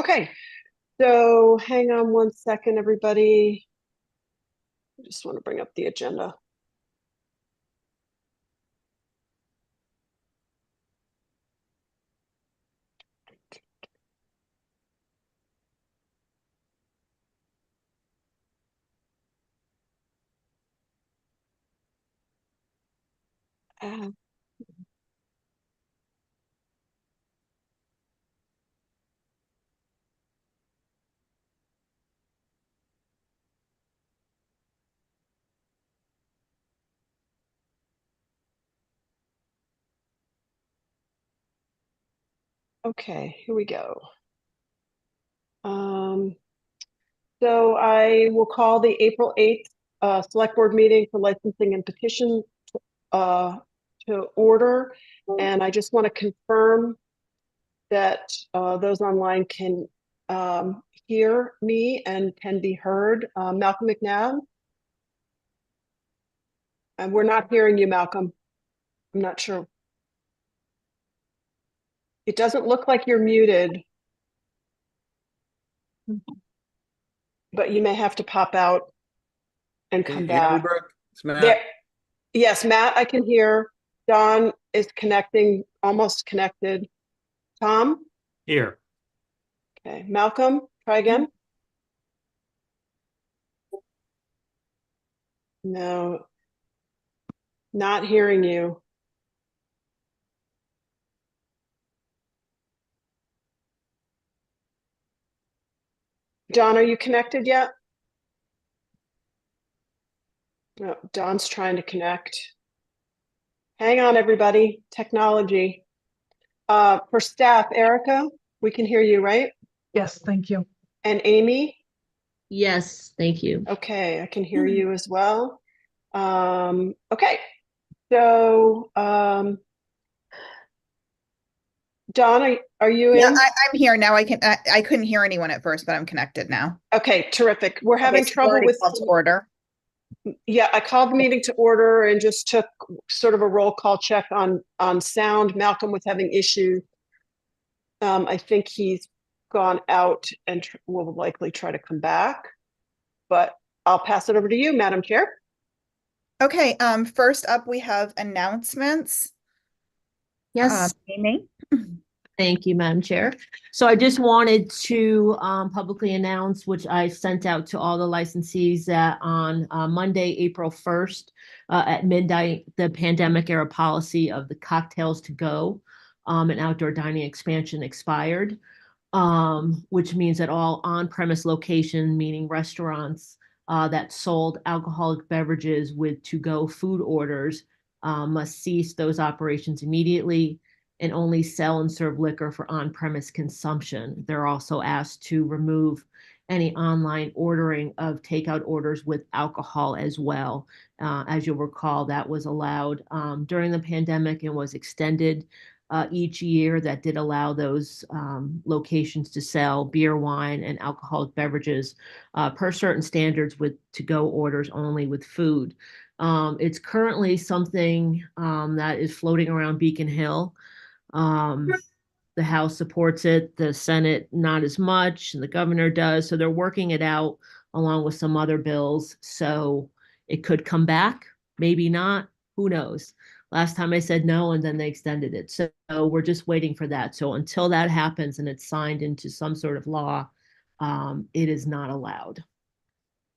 Okay, so hang on one second, everybody. I just want to bring up the agenda. Uh, okay, here we go. So I will call the April 8th Select Board meeting for licensing and petitions to order. And I just want to confirm that those online can hear me and can be heard. Malcolm McNabb? And we're not hearing you, Malcolm. I'm not sure. It doesn't look like you're muted, but you may have to pop out and come back. It's Matt. There, yes, Matt, I can hear. Don is connecting, almost connected. Tom? Here. Okay, Malcolm, try again. No, not hearing you. Don, are you connected yet? No, Don's trying to connect. Hang on, everybody. Technology. For staff, Erica, we can hear you, right? Yes, thank you. And Amy? Yes, thank you. Okay, I can hear you as well. Okay, so Don, are you in? Yeah, I'm here now. I couldn't hear anyone at first, but I'm connected now. Okay, terrific. We're having trouble with order. Yeah, I called the meeting to order and just took sort of a roll call check on sound. Malcolm was having issues. I think he's gone out and will likely try to come back, but I'll pass it over to you, Madam Chair. Okay, first up we have announcements. Yes, Amy. thank you, Madam Chair. So I just wanted to publicly announce, which I sent out to all the licensees, that on Monday, April 1st at midnight, the pandemic era policy of the cocktails to go and outdoor dining expansion expired, which means that all on-premise location, meaning restaurants that sold alcoholic beverages with to-go food orders must cease those operations immediately and only sell and serve liquor for on-premise consumption. They're also asked to remove any online ordering of takeout orders with alcohol as well. As you'll recall, that was allowed during the pandemic and was extended each year. That did allow those locations to sell beer, wine, and alcoholic beverages per certain standards with to-go orders only with food. It's currently something that is floating around Beacon Hill. The House supports it, the Senate not as much, and the governor does. So they're working it out along with some other bills. So it could come back, maybe not, who knows? Last time I said no, and then they extended it. So we're just waiting for that. So until that happens and it's signed into some sort of law, it is not allowed.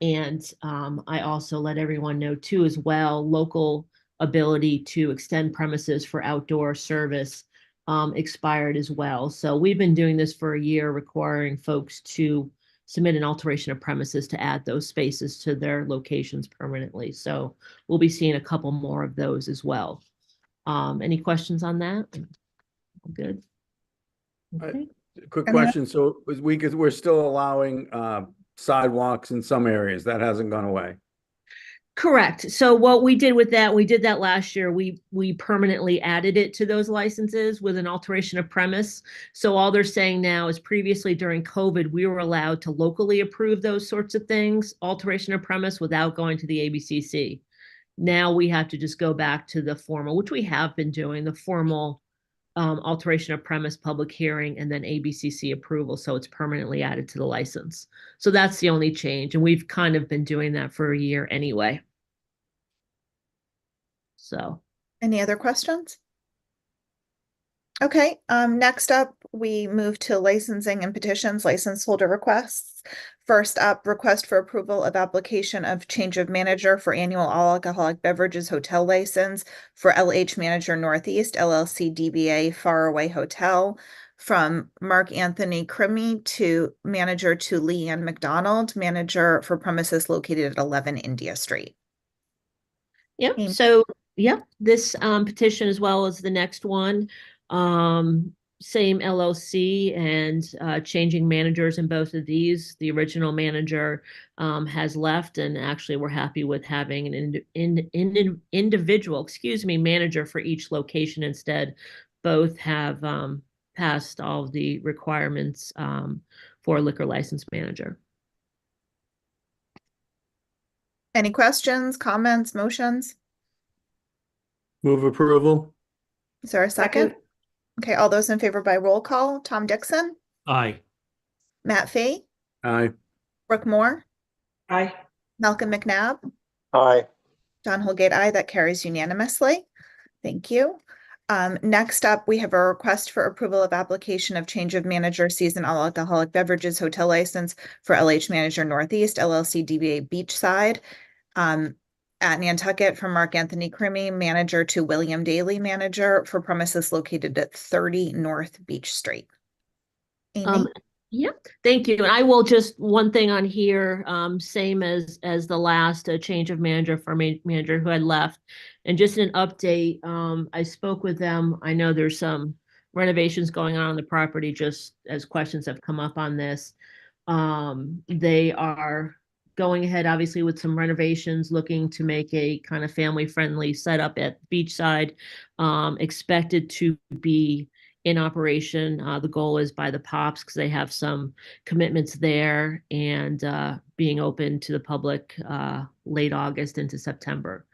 And I also let everyone know too, as well, local ability to extend premises for outdoor service expired as well. So we've been doing this for a year, requiring folks to submit an alteration of premises to add those spaces to their locations permanently. So we'll be seeing a couple more of those as well. Any questions on that? Good. Okay. Quick question. So we're still allowing sidewalks in some areas. That hasn't gone away. Correct. So what we did with that, we did that last year. We permanently added it to those licenses with an alteration of premise. So all they're saying now is previously during COVID, we were allowed to locally approve those sorts of things, alteration of premise, without going to the ABCC. Now we have to just go back to the formal, which we have been doing, the formal alteration of premise, public hearing, and then ABCC approval. So it's permanently added to the license. So that's the only change. And we've kind of been doing that for a year anyway. So. Any other questions? Okay, next up, we move to licensing and petitions, license holder requests. First up, request for approval of application of change of manager for annual all alcoholic beverages hotel license for LH Manager Northeast LLC DBA Faraway Hotel from Mark Anthony Crimmy to manager to Leanne McDonald, manager for premises located at 11 India Street. Yeah, Amy. so yeah, this petition as well as the next one, same LLC and changing managers in both of these. The original manager has left, and actually we're happy with having an individual, manager for each location instead. Both have passed all of the requirements for a liquor license manager. Any questions, comments, motions? Move approval. Is there a second? Okay, all those in favor by roll call, Tom Dixon, Aye. Matt Fee, Aye. Brooke Moore, Aye. Malcolm McNabb, Aye. John Holgate, aye. That carries unanimously. Thank you. Next up, we have a request for approval of application of change of manager season all alcoholic beverages hotel license for LH Manager Northeast LLC DBA Beachside at Nantucket from Mark Anthony Crimmy, manager to William Daly, manager for premises located at 30 North Beach Street. Amy? Yeah, thank you. And I will just one thing on here, same as the last change of manager for manager who had left. And just an update, I spoke with them. I know there's some renovations going on the property, just as questions have come up on this. They are going ahead, obviously, with some renovations, looking to make a kind of family-friendly setup at Beachside. Expected to be in operation. The goal is by the Pops, because they have some commitments there, and being open to the public late August into September.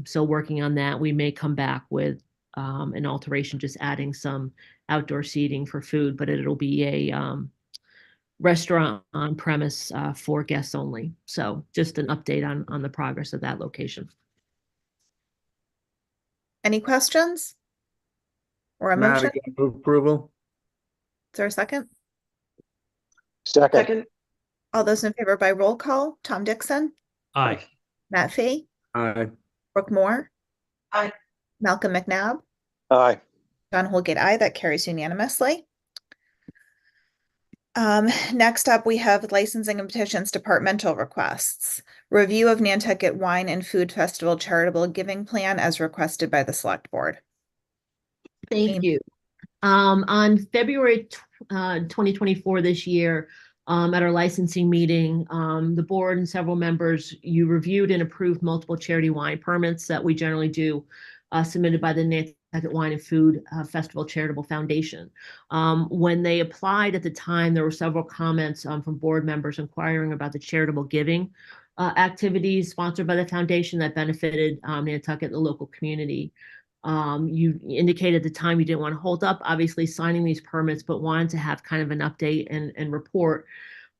So working on that, we may come back with an alteration, just adding some outdoor seating for food, but it'll be a restaurant on premise for guests only. So just an update on the progress of that location. Any questions? Or a Matt, motion? again, move approval. Is there a second? Second. All those in favor by roll call, Tom Dixon, Aye. Matt Fee, Aye. Brooke Moore, Aye. Malcolm McNabb, Aye. John Holgate, aye. That carries unanimously. Next up, we have licensing and petitions departmental requests. Review of Nantucket Wine and Food Festival charitable giving plan as requested by the select board. Thank Amy. you. On February 2024 this year, at our licensing meeting, the board and several members, you reviewed and approved multiple charity wine permits that we generally do, submitted by the Nantucket Wine and Food Festival Charitable Foundation. When they applied at the time, there were several comments from board members inquiring about the charitable giving activities sponsored by the foundation that benefited Nantucket, the local community. You indicated at the time you didn't want to hold up, obviously, signing these permits, but wanted to have kind of an update and report.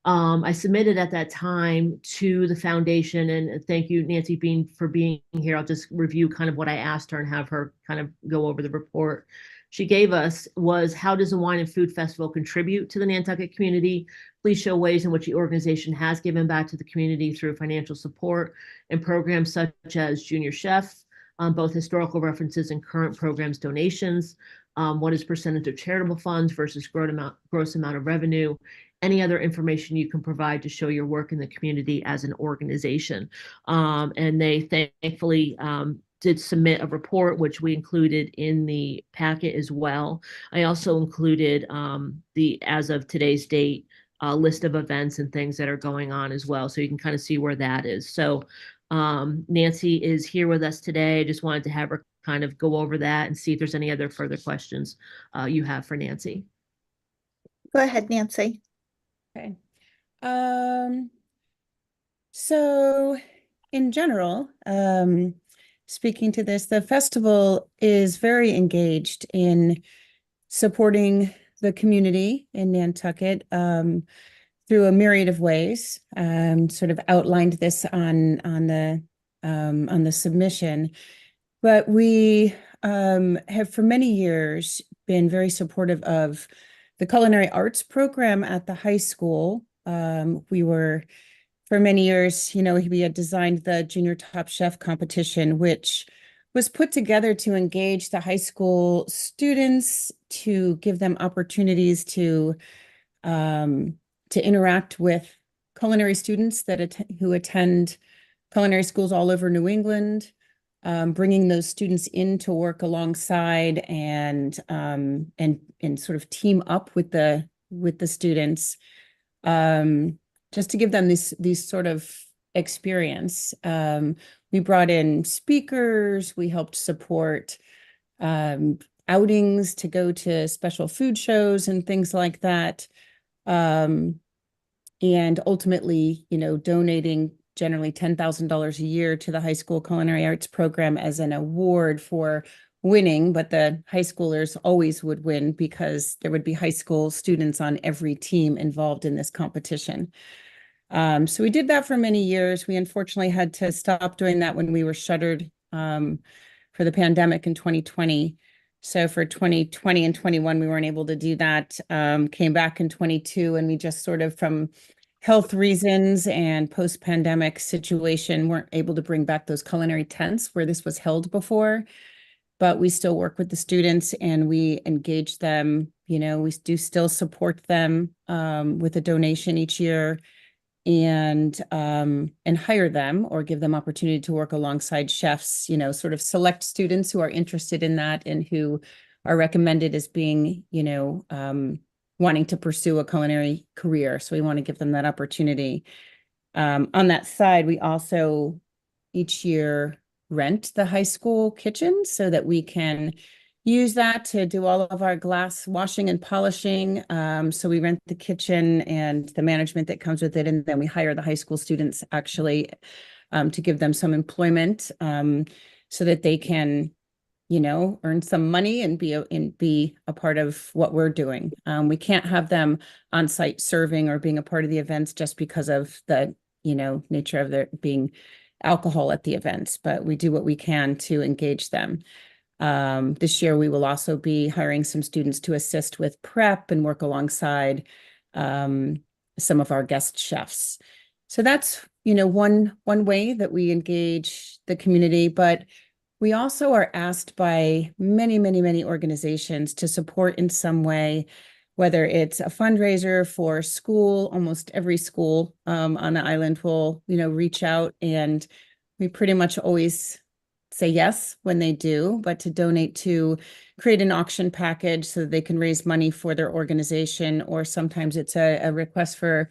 I submitted at that time to the foundation, and thank you, Nancy, for being here. I'll just review kind of what I asked her and have her kind of go over the report she gave us. Was, how does the Wine and Food Festival contribute to the Nantucket community? Please show ways in which the organization has given back to the community through financial support and programs such as Junior Chef, both historical references and current programs donations. What is percentage of charitable funds versus gross amount of revenue? Any other information you can provide to show your work in the community as an organization. And they thankfully did submit a report, which we included in the packet as well. I also included the, as of today's date, list of events and things that are going on as well. So you can kind of see where that is. So Nancy is here with us today. I just wanted to have her kind of go over that and see if there's any other further questions you have for Nancy. Go ahead, Nancy. Okay. So in general, speaking to this. The festival is very engaged in supporting the community in Nantucket through a myriad of ways. Sort of outlined this on the submission, but we have for many years been very supportive of the culinary arts program at the high school. We were, for many years, we had designed the Junior Top Chef competition, which was put together to engage the high school students, to give them opportunities to interact with culinary students who attend culinary schools all over New England, bringing those students in to work alongside and sort of team up with the students, just to give them these sort of experience. We brought in speakers. We helped support outings to go to special food shows and things like that. And ultimately, donating generally $10,000 a year to the high school culinary arts program as an award for winning, but the high schoolers always would win because there would be high school students on every team involved in this competition. So we did that for many years. We unfortunately had to stop doing that when we were shuttered for the pandemic in 2020. So for 2020 and 21, we weren't able to do that. Came back in 22, and we just sort of, from health reasons and post-pandemic situation, weren't able to bring back those culinary tents where this was held before. But we still work with the students and we engage them. We do still support them with a donation each year, and hire them or give them opportunity to work alongside chefs, sort of select students who are interested in that and who are recommended as being, wanting to pursue a culinary career. So we want to give them that opportunity. On that side, we also each year rent the high school kitchen so that we can use that to do all of our glass washing and polishing. So we rent the kitchen and the management that comes with it, and then we hire the high school students actually to give them some employment so that they can, earn some money and be a part of what we're doing. We can't have them on site serving or being a part of the events just because of the, nature of there being alcohol at the events, but we do what we can to engage them. This year, we will also be hiring some students to assist with prep and work alongside some of our guest chefs. So that's, one way that we engage the community, but we also are asked by many, many, many organizations to support in some way, whether it's a fundraiser for school. Almost every school on the island will, reach out, and we pretty much always say yes when they do, but to donate to create an auction package so that they can raise money for their organization, or sometimes it's a request for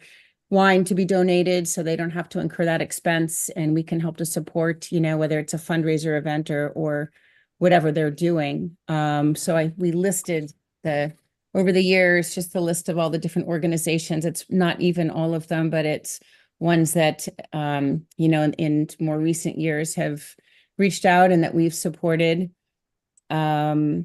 wine to be donated so they don't have to incur that expense, and we can help to support, whether it's a fundraiser event or whatever they're doing. So we listed over the years, just the list of all the different organizations. It's not even all of them, but it's ones that, in more recent years have reached out and that we've supported. I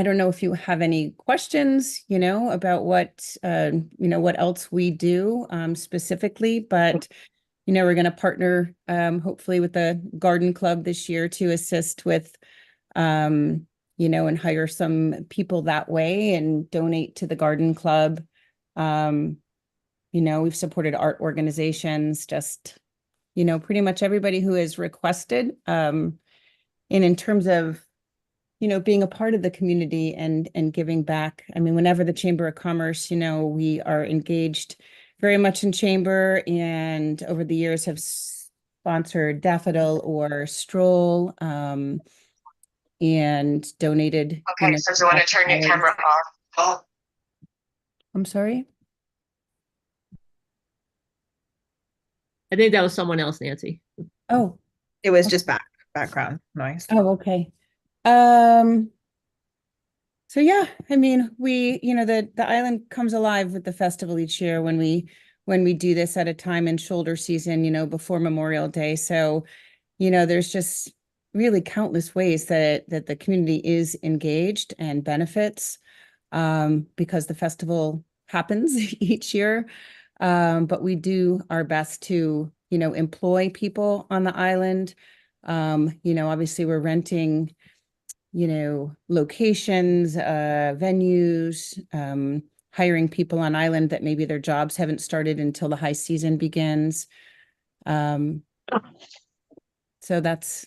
don't know if you have any questions, about what else we do specifically, but, we're going to partner hopefully with the garden club this year to assist with, and hire some people that way and donate to the garden club. We've supported art organizations, just, pretty much everybody who has requested. And in terms of, being a part of the community and giving back. I mean, whenever the Chamber of Commerce, we are engaged very much in Chamber, and over the years have sponsored Daffodil or Stroll, and donated. Okay, so you want to turn your camera off? Oh. I'm sorry? I think that was someone else, Nancy. Oh, It was just background noise. oh, okay. So yeah, I mean, we, the island comes alive with the festival each year when we when we do this at a time in shoulder season, before Memorial Day. So, there's just really countless ways that the community is engaged and benefits because the festival happens each year. But we do our best to, employ people on the island. Obviously we're renting, locations, venues, hiring people on island that maybe their jobs haven't started until the high season begins. So that's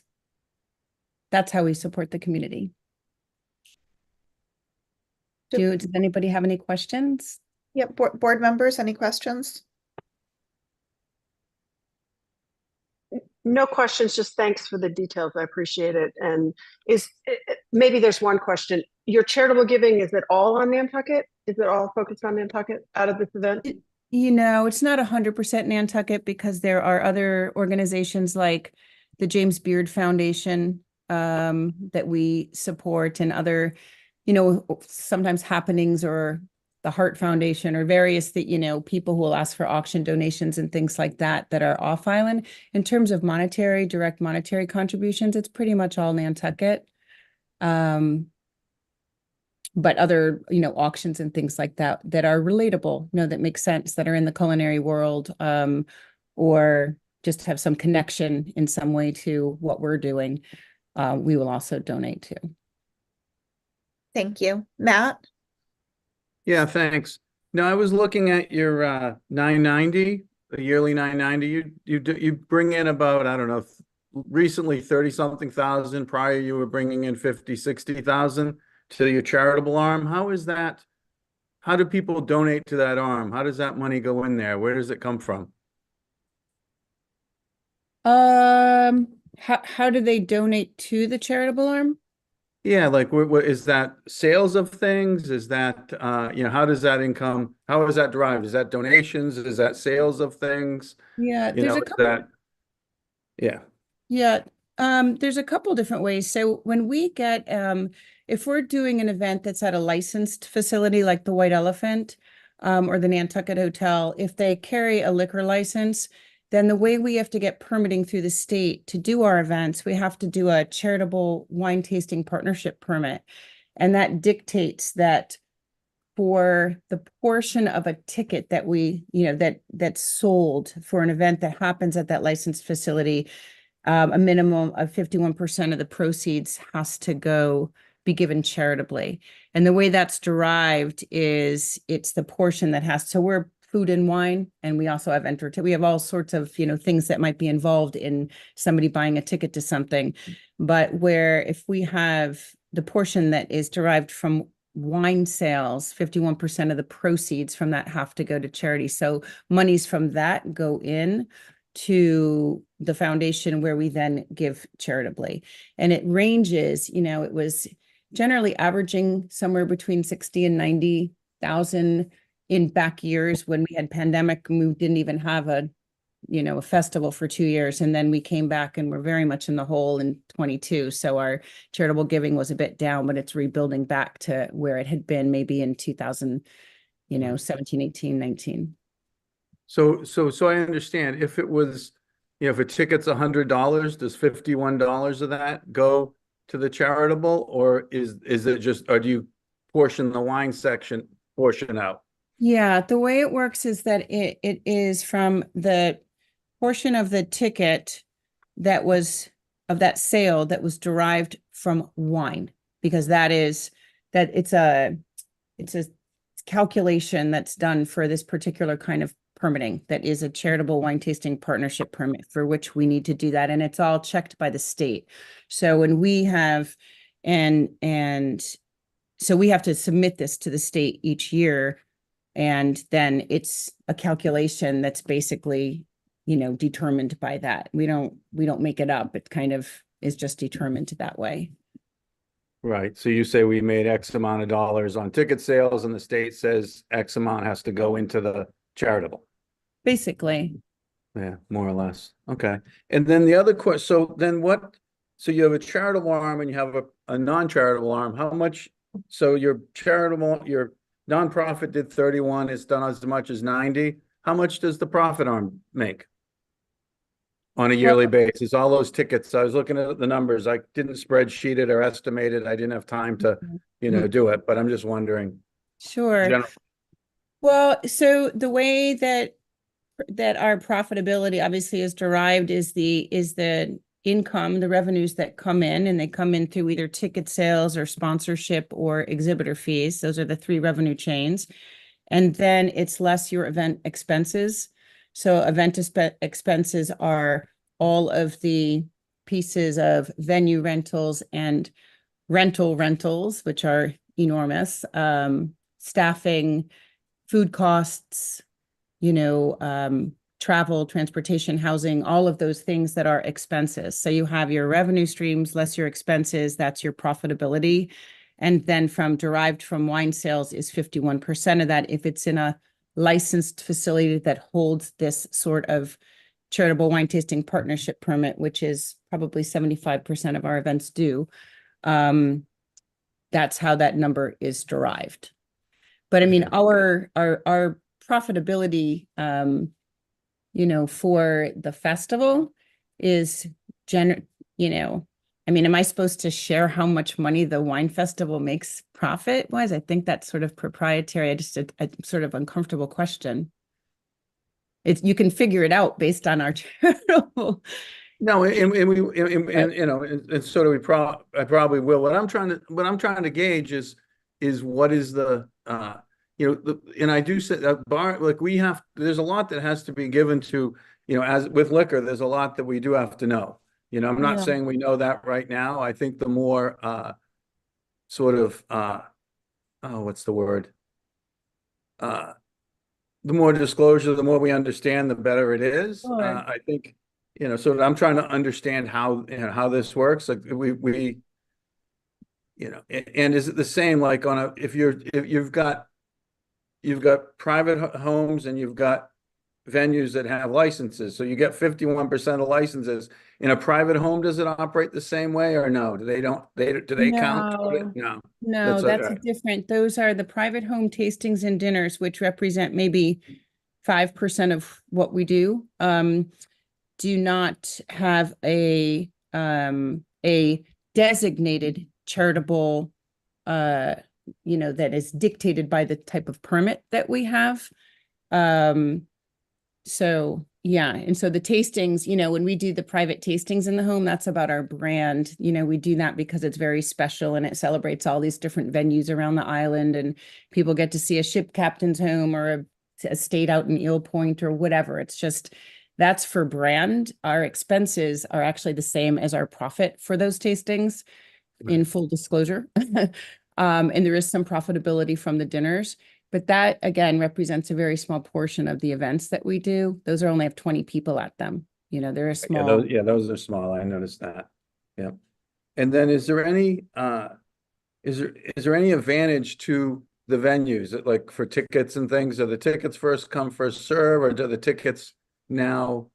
how we support the community. Does anybody have any questions? Yep, board members, any questions? No questions, just thanks for the details. I appreciate it. And maybe there's one question. Your charitable giving, is it all on Nantucket? Is it all focused on Nantucket out of this event? It's not 100% Nantucket because there are other organizations like the James Beard Foundation that we support, and other, sometimes happenings, or the Heart Foundation, or various that, people who will ask for auction donations and things like that are off island. In terms of direct monetary contributions, it's pretty much all Nantucket. But other, auctions and things like that are relatable, that make sense, that are in the culinary world, or just have some connection in some way to what we're doing, we will also donate to. Thank you. Matt? Yeah, thanks. Now, I was looking at your 990, the yearly 990. You bring in about, I don't know, recently 30-something thousand. Prior, you were bringing in 50-60,000 to your charitable arm. How is that? How do people donate to that arm? How does that money go in there? Where does it come from? How do they donate to the charitable arm? Yeah, like what is that, sales of things? Is that how does that income, how is that derived? Is that donations? Is that sales of things? Yeah, You there's know, a couple. Yeah. Yeah, there's a couple different ways. So when we get, if we're doing an event that's at a licensed facility like the White Elephant, or the Nantucket Hotel, if they carry a liquor license, then the way we have to get permitting through the state to do our events, we have to do a charitable wine tasting partnership permit. And that dictates that for the portion of a ticket that we, that's sold for an event that happens at that licensed facility, a minimum of 51% of the proceeds has to be given charitably. And the way that's derived is it's the portion that has to, we're food and wine, and we also have entertainment. We have all sorts of, things that might be involved in somebody buying a ticket to something. But where if we have the portion that is derived from wine sales, 51% of the proceeds from that have to go to charity. So monies from that go in to the foundation where we then give charitably. And it ranges, it was generally averaging somewhere between 60 and 90,000 in back years when we had pandemic and we didn't even have a festival for 2 years. And then we came back and we're very much in the hole in 22. So our charitable giving was a bit down, but it's rebuilding back to where it had been maybe in 2000, 17, 18, 19. So I understand, if it was, if a ticket's $100, does $51 of that go to the charitable, or is it just, or do you portion the wine portion out? Yeah, the way it works is that it is from the portion of the ticket that was of that sale that was derived from wine, because it's a calculation that's done for this particular kind of permitting that is a charitable wine tasting partnership permit, for which we need to do that, and it's all checked by the state. So when we have and so we have to submit this to the state each year, and then it's a calculation that's basically determined by that. We don't make it up. It kind of is just determined that way. Right. So you say we made X amount of dollars on ticket sales, and the state says X amount has to go into the charitable. Basically. Yeah, more or less. Okay. And then the other question, so you have a charitable arm and you have a non-charitable arm. How much, so your nonprofit did 31, it's done as much as 90. how much does the profit arm make? On a yearly basis, all those tickets, I was looking at the numbers, I didn't spreadsheet it or estimate it, I didn't have time to, do it, but I'm just wondering. Sure. General- Well, so the way that our profitability obviously is derived is the income, the revenues that come in, and they come in through either ticket sales or sponsorship or exhibitor fees. Those are the three revenue chains. And then it's less your event expenses. So event expenses are all of the pieces of venue rentals and rentals, which are enormous, staffing, food costs, travel, transportation, housing, all of those things that are expenses. So you have your revenue streams less your expenses, that's your profitability. And then derived from wine sales is 51% of that if it's in a licensed facility that holds this sort of charitable wine tasting partnership permit, which is probably 75% of our events do. That's how that number is derived. But I mean, our profitability, for the festival is am I supposed to share how much money the wine festival makes profit wise? I think that's sort of proprietary. A sort of uncomfortable question. You can figure it out based on our charitable. No, and so do I probably will. What I'm trying to gauge is what is the, and I do say that there's a lot that has to be given to, as with liquor, there's a lot that we do have to know. I'm not saying we know that right now. I think the more what's the word? The more disclosure, the more we understand, the better it is. Sure. I think, so I'm trying to understand how this works. Like and is it the same like if you've got private homes and you've got venues that have licenses, so you get 51% of licenses in a private home. Does it operate the same way or no? Do they count? No, that's different. Those are the private home tastings and dinners, which represent maybe 5% of what we do. Do not have a designated charitable, that is dictated by the type of permit that we have. So yeah. And so the tastings, when we do the private tastings in the home, that's about our brand. We do that because it's very special and it celebrates all these different venues around the island, and people get to see a ship captain's home or a estate out in Eel Point or whatever. It's just, that's for brand. Our expenses are actually the same as our profit for those tastings, in full disclosure. And there is some profitability from the dinners. But that, again, represents a very small portion of the events that we do. Those only have 20 people at them. They're a small. Those are small. I noticed that. Yeah. And then is there any advantage to the venues, like for tickets and things? Are the tickets first come, first serve, or do the tickets now,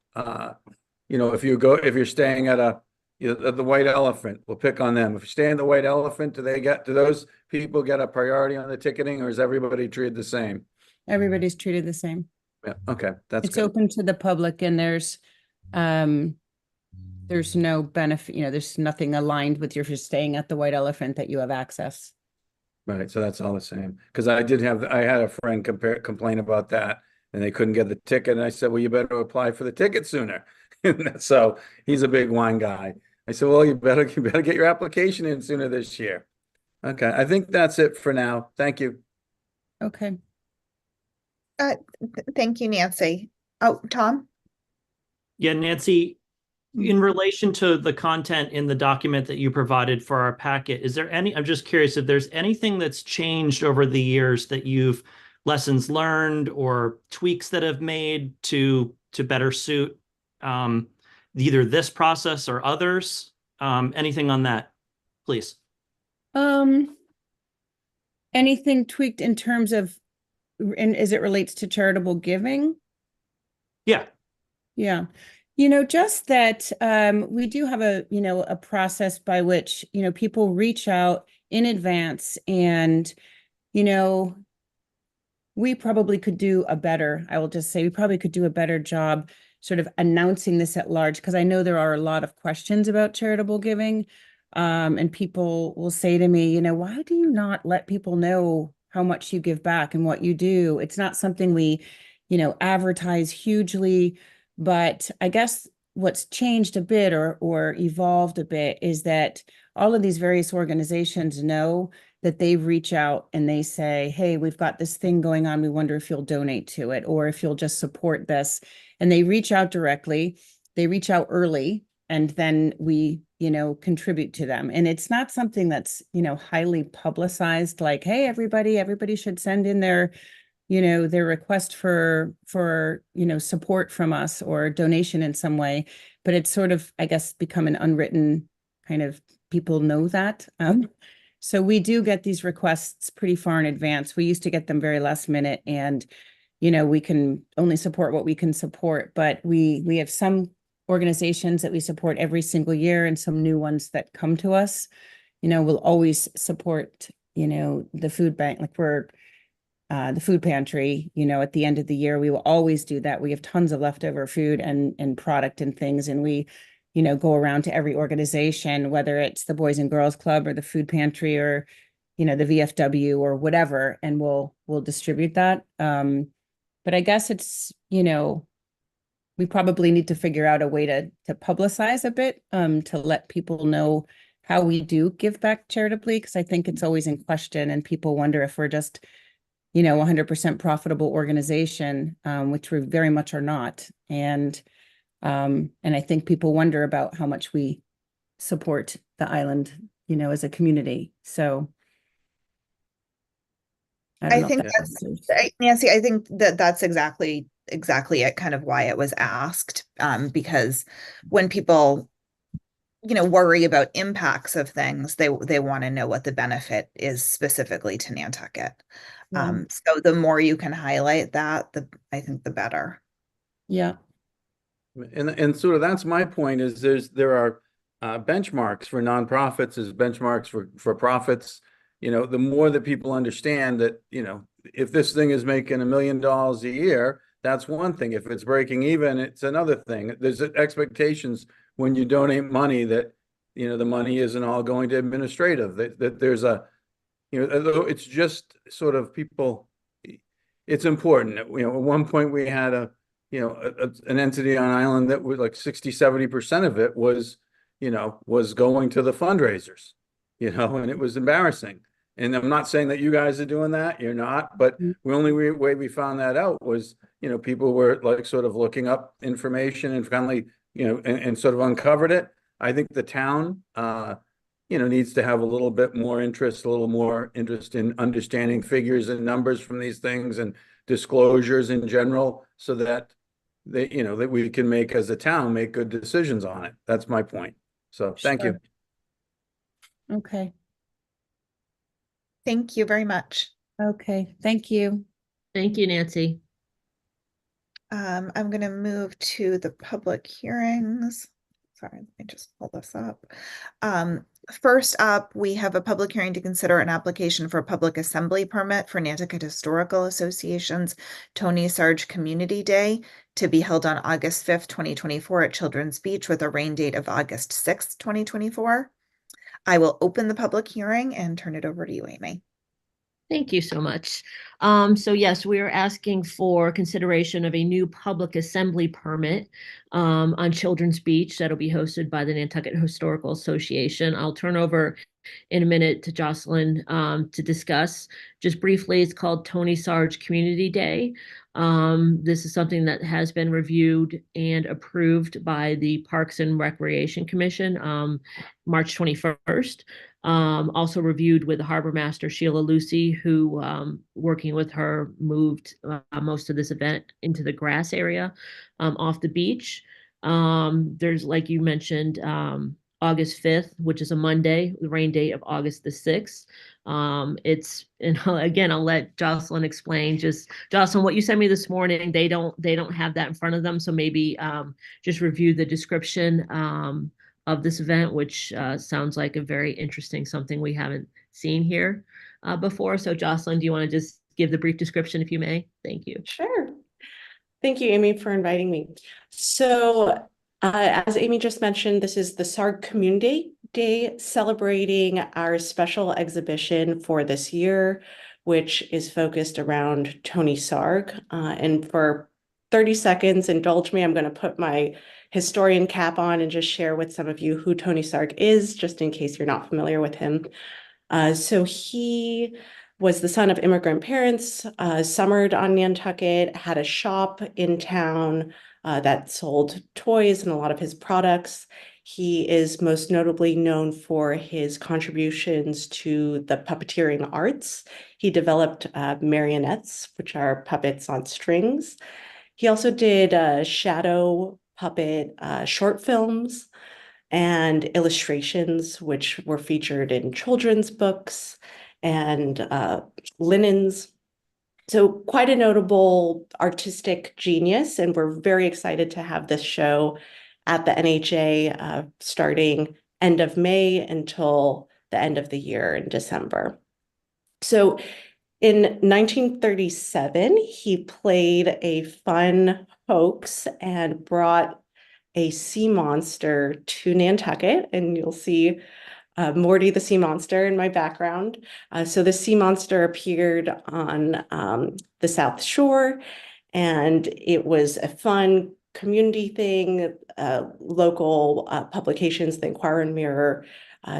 if you're staying at the White Elephant, we'll pick on them. If you stay in the White Elephant, do those people get a priority on the ticketing, or is everybody treated the same? Everybody's treated the same. Yeah. Okay. It's good. Open to the public, and there's no benefit, there's nothing aligned with your staying at the White Elephant that you have access. Right. So that's all the same. Because I had a friend complain about that, and they couldn't get the ticket. And I said, well, you better apply for the ticket sooner. So he's a big wine guy. I said, well, you better get your application in sooner this year. Okay. I think that's it for now. Thank you. Okay. Thank you, Nancy. Oh, Tom? Yeah, Nancy, in relation to the content in the document that you provided for our packet, I'm just curious if there's anything that's changed over the years that you've lessons learned or tweaks that have made to better suit either this process or others. Anything on that, please? Anything tweaked in terms of, and as it relates to charitable giving? Yeah. Yeah. Just that we do have a process by which, people reach out in advance, and, we probably could do a better, I will just say, we probably could do a better job sort of announcing this at large, because I know there are a lot of questions about charitable giving. And people will say to me, why do you not let people know how much you give back and what you do? It's not something we, advertise hugely, but I guess what's changed a bit or evolved a bit is that all of these various organizations know that they reach out and they say, hey, we've got this thing going on. We wonder if you'll donate to it or if you'll just support this. And they reach out directly, they reach out early, and then we, contribute to them. And it's not something that's, highly publicized, like, hey, everybody should send in their, their request for, support from us or donation in some way. But it's sort of, I guess, become an unwritten kind of, people know that. So we do get these requests pretty far in advance. We used to get them very last minute, and, we can only support what we can support, but we have some organizations that we support every single year and some new ones that come to us. We'll always support, the food bank, like we're the food pantry, at the end of the year, we will always do that. We have tons of leftover food and product and things. And we, go around to every organization, whether it's the Boys and Girls Club or the food pantry or, the VFW or whatever, and we'll distribute that. But I guess it's, we probably need to figure out a way to publicize a bit, to let people know how we do give back charitably, because I think it's always in question and people wonder if we're just, 100% profitable organization, which we very much are not. And I think people wonder about how much we support the island, as a community. So I think Nancy, I think that's exactly it, kind of why it was asked, because when people, worry about impacts of things, they want to know what the benefit is specifically to Nantucket. So the more you can highlight that, I think the better. Yeah. And sort of that's my point, is there are benchmarks for nonprofits as benchmarks for profits. The more that people understand that, if this thing is making $1 million a year, that's one thing. If it's breaking even, it's another thing. There's expectations when you donate money that, the money isn't all going to administrative, that there's a, it's just sort of people, it's important. At one point we had an entity on island that was like 60-70% of it was going to the fundraisers, and it was embarrassing. And I'm not saying that you guys are doing that, you're not, but the only way we found that out was, people were like sort of looking up information and finally, and sort of uncovered it. I think the town, needs to have a little more interest in understanding figures and numbers from these things and disclosures in general, so that that we can make, as a town, make good decisions on it. That's my point. So thank you. Okay. Thank you very much. Okay. Thank you. Thank you, Nancy. I'm going to move to the public hearings. Sorry, let me just pull this up. First up, we have a public hearing to consider an application for a public assembly permit for Nantucket Historical Association's Tony Sarge Community Day to be held on August 5th, 2024 at Children's Beach with a rain date of August 6th, 2024. I will open the public hearing and turn it over to you, Amy. Thank you so much. So yes, we are asking for consideration of a new public assembly permit on Children's Beach that'll be hosted by the Nantucket Historical Association. I'll turn over in a minute to Jocelyn to discuss. Just briefly, it's called Tony Sarge Community Day. This is something that has been reviewed and approved by the Parks and Recreation Commission March 21st. Also reviewed with the harbor master, Sheila Lucy, who, working with her, moved most of this event into the grass area off the beach. There's, like you mentioned, August 5th, which is a Monday, the rain date of August the 6th. And again, I'll let Jocelyn explain. Just Jocelyn, what you sent me this morning, they don't have that in front of them. So maybe just review the description of this event, which sounds like a very interesting, something we haven't seen here before. So Jocelyn, do you want to just give the brief description if you may? Thank you. Sure. Thank you, Amy, for inviting me. So, as Amy just mentioned, this is the SARG Community Day celebrating our special exhibition for this year, which is focused around Tony Sarg. And for 30 seconds, indulge me, I'm going to put my historian cap on and just share with some of you who Tony Sarg is, just in case you're not familiar with him. So he was the son of immigrant parents, summered on Nantucket, had a shop in town that sold toys and a lot of his products. He is most notably known for his contributions to the puppeteering arts. He developed marionettes, which are puppets on strings. He also did shadow puppet short films and illustrations, which were featured in children's books and linens. So quite a notable artistic genius, and we're very excited to have this show at the NHA starting end of May until the end of the year in December. So in 1937, he played a fun hoax and brought a sea monster to Nantucket, and you'll see Morty the sea monster in my background. So the sea monster appeared on the South Shore, and it was a fun community thing. Local publications, the Inquirer and Mirror,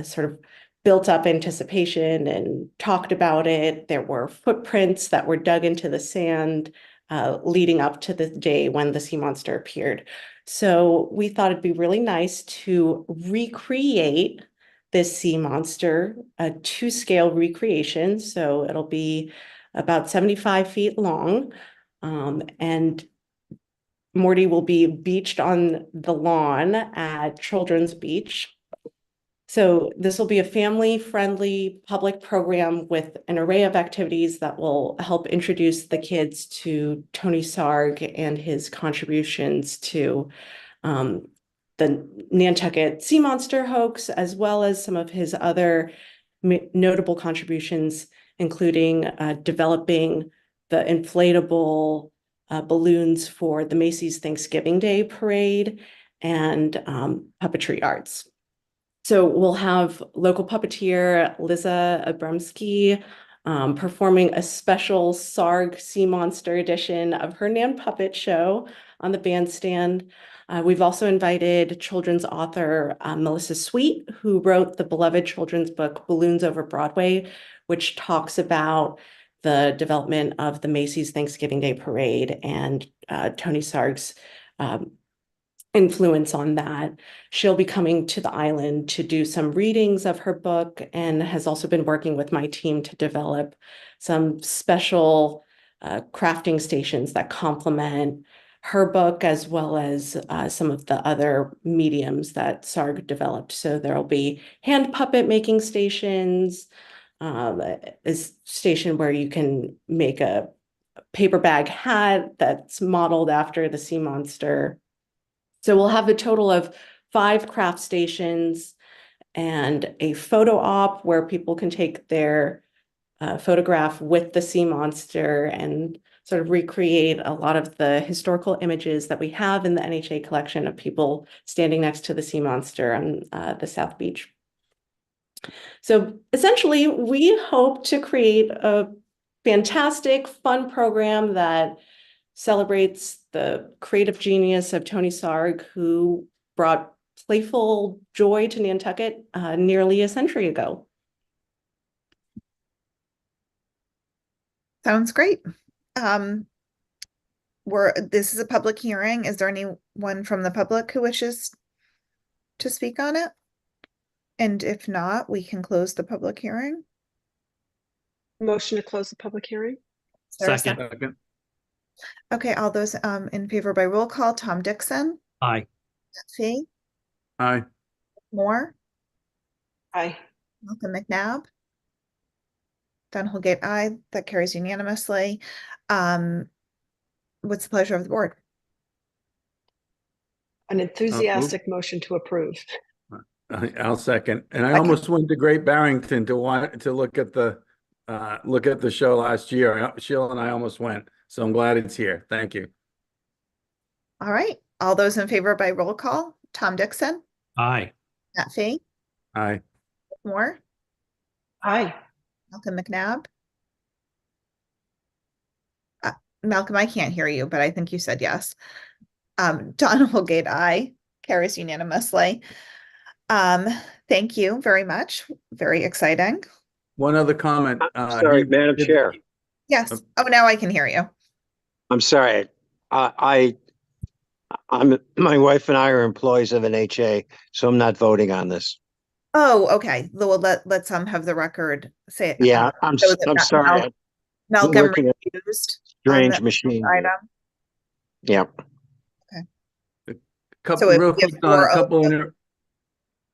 sort of built up anticipation and talked about it. There were footprints that were dug into the sand leading up to the day when the sea monster appeared. So we thought it'd be really nice to recreate this sea monster, a to-scale recreation. So it'll be about 75 feet long. And Morty will be beached on the lawn at Children's Beach. So this will be a family-friendly public program with an array of activities that will help introduce the kids to Tony Sarg and his contributions to the Nantucket sea monster hoax, as well as some of his other notable contributions, including developing the inflatable balloons for the Macy's Thanksgiving Day Parade and puppetry arts. So we'll have local puppeteer Liza Abramsky performing a special Sarg Sea Monster edition of her Nan Puppet show on the bandstand. We've also invited children's author Melissa Sweet, who wrote the beloved children's book Balloons Over Broadway, which talks about the development of the Macy's Thanksgiving Day Parade and Tony Sarg's influence on that. She'll be coming to the island to do some readings of her book and has also been working with my team to develop some special crafting stations that complement her book, as well as some of the other mediums that Sarg developed. So there'll be hand puppet making stations, a station where you can make a paper bag hat that's modeled after the sea monster. So we'll have a total of 5 craft stations and a photo op where people can take their photograph with the sea monster and sort of recreate a lot of the historical images that we have in the NHA collection of people standing next to the sea monster on the South Beach. So essentially, we hope to create a fantastic, fun program that celebrates the creative genius of Tony Sarg, who brought playful joy to Nantucket nearly a century ago. Sounds great. This is a public hearing. Is there anyone from the public who wishes to speak on it? And if not, we can close the public hearing. Motion to close the public hearing? Is there a Second. Second. Okay, all those in favor by roll call: Tom Dixon, Aye. Fee, Aye. Moore, Aye. Malcolm McNabb, Don Holgate, aye. That carries unanimously. What's the pleasure of the board? An enthusiastic motion to approve. I'll second. And I Okay. almost went to Great Barrington to look at the look at the show last year. Sheila and I almost went, so I'm glad it's here. Thank you. All right. All those in favor by roll call, Tom Dixon, Aye. Matt Fee, Aye. Moore, Hi. Malcolm McNabb. Malcolm, I can't hear you, but I think you said yes. Don Holgate, aye. Carries unanimously. Thank you very much. Very exciting. One other comment. Sorry, Madam Chair. Yes. Oh, now I can hear you. I'm sorry. My wife and I are employees of NHA, so I'm not voting on this. Oh, okay. Well, let's have the record say. Yeah, I'm show that sorry. I'm Malcolm working a refused on strange the machine here. item. Yeah. Couple So if real we have quick, Don, a 4-0,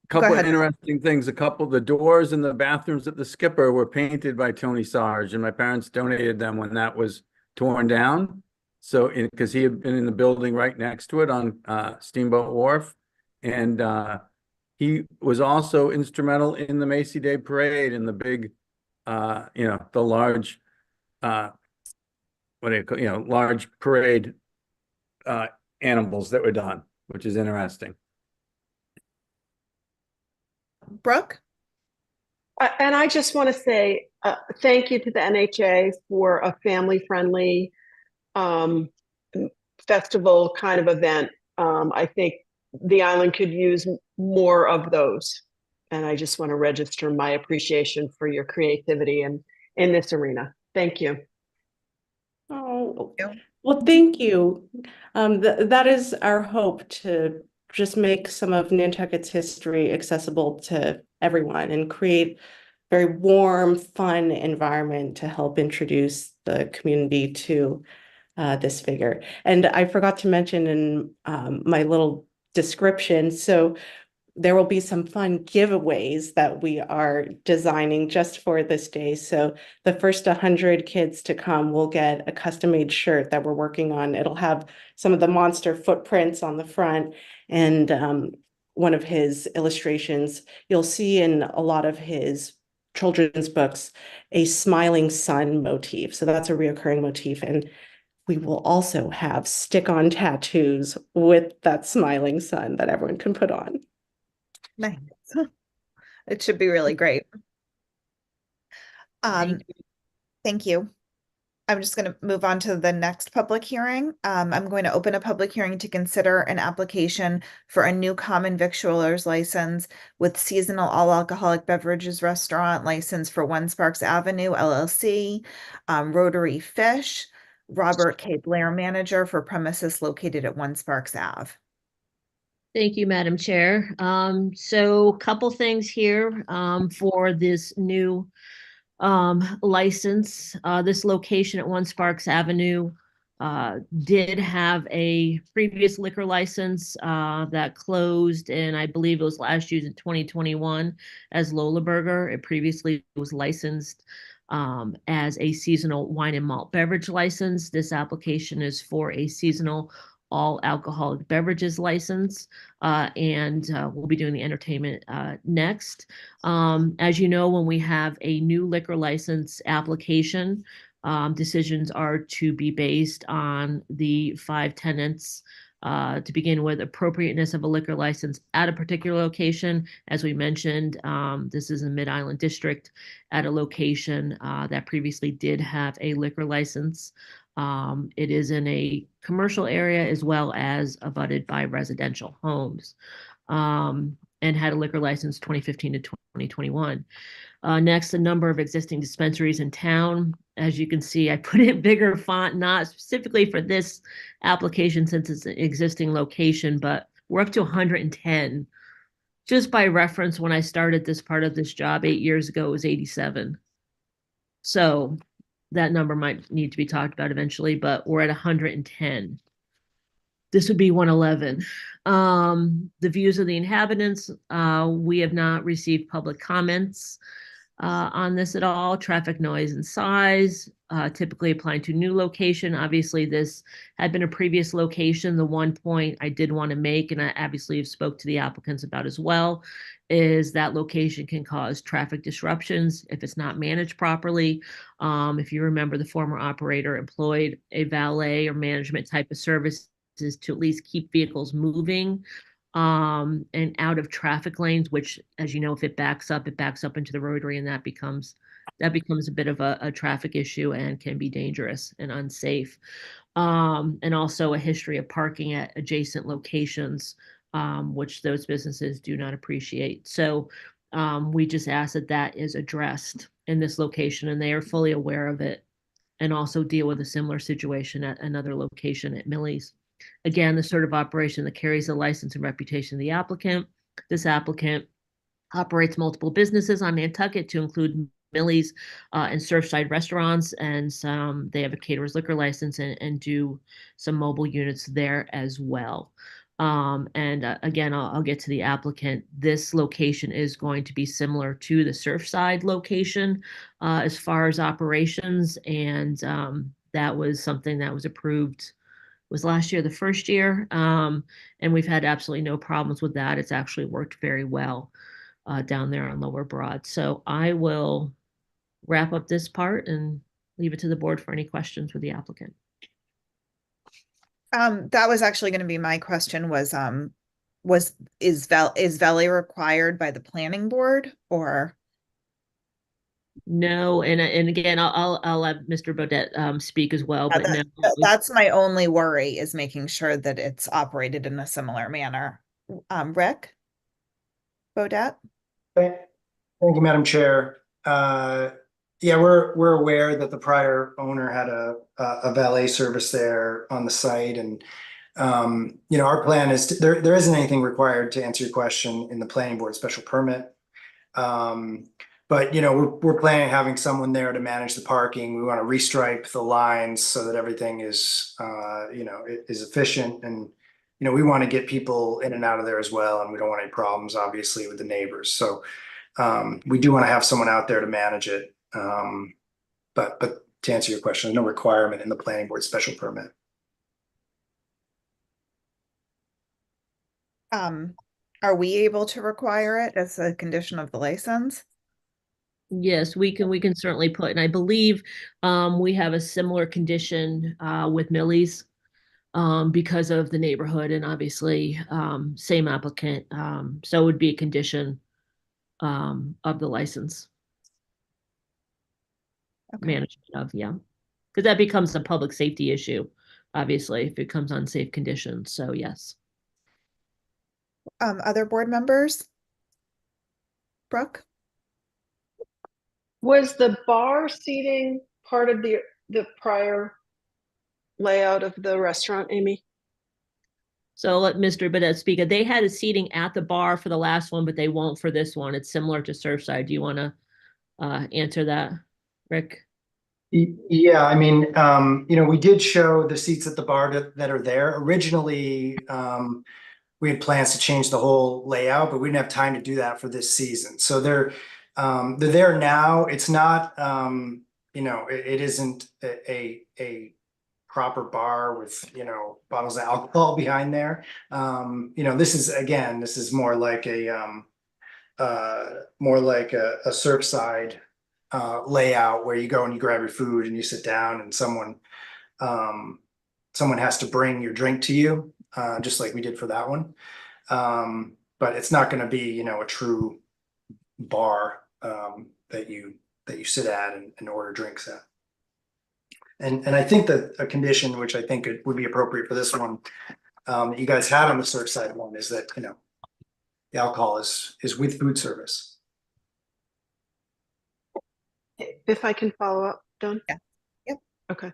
couple ahead. interesting things. The doors in the bathrooms at the Skipper were painted by Tony Sarge, and my parents donated them when that was torn down. So, because he had been in the building right next to it on Steamboat Wharf, and he was also instrumental in the Macy Day Parade and the big, the large, large parade animals that were done, which is interesting. Brooke? And I just want to say thank you to the NHA for a family-friendly festival kind of event. I think the island could use more of those. And I just want to register my appreciation for your creativity in this arena. Thank you. Oh, Yeah. well, thank you. That is our hope, to just make some of Nantucket's history accessible to everyone and create very warm, fun environment to help introduce the community to this figure. And I forgot to mention in my little description, so there will be some fun giveaways that we are designing just for this day. So the first 100 kids to come will get a custom-made shirt that we're working on. It'll have some of the monster footprints on the front, and one of his illustrations. You'll see in a lot of his children's books a smiling sun motif. So that's a reoccurring motif. And we will also have stick-on tattoos with that smiling sun that everyone can put on. Nice. It should be really great. Thank you. I'm just going to move on to the next public hearing. I'm going to open a public hearing to consider an application for a new common victualler's license with seasonal all alcoholic beverages restaurant license for One Sparks Avenue LLC, Rotary Fish, Robert K. Blair, manager for premises located at One Sparks Ave. Thank you, Madam Chair. So a couple things here for this new license. This location at One Sparks Avenue did have a previous liquor license that closed, and I believe it was last used in 2021 as Lola Burger. It previously was licensed as a seasonal wine and malt beverage license. This application is for a seasonal all alcoholic beverages license, and we'll be doing the entertainment next. As you know, when we have a new liquor license application, decisions are to be based on the 5 tenets. To begin with, appropriateness of a liquor license at a particular location. As we mentioned, this is a Mid-Island district at a location that previously did have a liquor license. It is in a commercial area as well as abutted by residential homes, and had a liquor license 2015 to 2021. Next, a number of existing dispensaries in town. As you can see, I put in bigger font, not specifically for this application since it's an existing location, but we're up to 110. Just by reference, when I started this part of this job 8 years ago, it was 87. So that number might need to be talked about eventually, but we're at 110. This would be 111. The views of the inhabitants, we have not received public comments. on this at all. Traffic noise and size, typically applying to new location. Obviously, this had been a previous location. The one point I did want to make, and I obviously have spoke to the applicants about as well, is that location can cause traffic disruptions if it's not managed properly. If you remember, the former operator employed a valet or management type of services to at least keep vehicles moving and out of traffic lanes, which, as you know, if it backs up into the rotary, and that becomes a bit of a traffic issue and can be dangerous and unsafe. And also a history of parking at adjacent locations, which those businesses do not appreciate. So we just ask that that is addressed in this location, and they are fully aware of it, and also deal with a similar situation at another location at Millie's. Again, the sort of operation that carries the license and reputation of the applicant. This applicant operates multiple businesses on Nantucket, to include Millie's and Surfside restaurants, and they have a caterer's liquor license and do some mobile units there as well. Again, I'll get to the applicant. This location is going to be similar to the Surfside location as far as operations, and that was something that was approved, was last year, the first year. And we've had absolutely no problems with that. It's actually worked very well down there on Lower Broad. So I will wrap up this part and leave it to the board for any questions with the applicant. That was actually going to be my question, is valet required by the planning board, or? No, and again, I'll let Mr. Bodett speak as well, but no. That's my only worry, is making sure that it's operated in a similar manner. Rick Bodett? Thank you, Madam Chair. Yeah, we're aware that the prior owner had a valet service there on the site, and you know, our plan is there isn't anything required, to answer your question, in the planning board special permit. But you know, we're planning on having someone there to manage the parking. We want to restripe the lines so that everything is you know, is efficient, and you know, we want to get people in and out of there as well, and we don't want any problems, obviously, with the neighbors. So we do want to have someone out there to manage it. But to answer your question, there's no requirement in the planning board special permit. Are we able to require it as a condition of the license? Yes, we can certainly put, and I believe we have a similar condition with Millie's because of the neighborhood, and obviously same applicant. So it would be a condition of the license. Okay. Management of, yeah, because that becomes a public safety issue, obviously, if it comes on safe conditions. So yes. Other board members? Brooke? Was the bar seating part of the prior layout of the restaurant, Amy? So I'll let Mr. Bodett speak. They had a seating at the bar for the last one, but they won't for this one. It's similar to Surfside. Do you want to answer that, Rick? Yeah, I mean, you know, we did show the seats at the bar that are there. Originally, we had plans to change the whole layout, but we didn't have time to do that for this season. So they're there now. It's not, you know, it isn't a proper bar with, you know, bottles of alcohol behind there. You know, this is more like a Surfside layout, where you go and you grab your food and you sit down, and someone has to bring your drink to you, just like we did for that one. But it's not going to be, you know, a true bar that you sit at and order drinks at. And I think that a condition, which I think it would be appropriate for this one, that you guys had on the Surfside one, is that, you know, the alcohol is with food service. If I can follow up, Dawn? Yeah. Yep. Okay.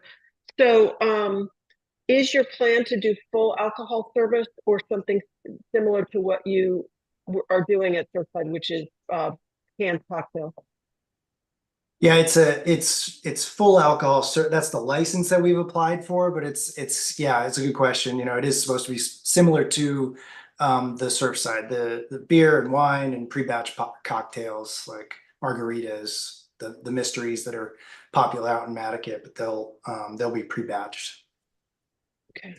So is your plan to do full alcohol service, or something similar to what you are doing at Surfside, which is canned cocktail? Yeah, it's full alcohol. So that's the license that we've applied for, but it's yeah, it's a good question. You know, it is supposed to be similar to the Surfside, the beer and wine and pre-batch cocktails, like margaritas, the mysteries that are popular out in Nantucket, but they'll be pre-batched. Okay.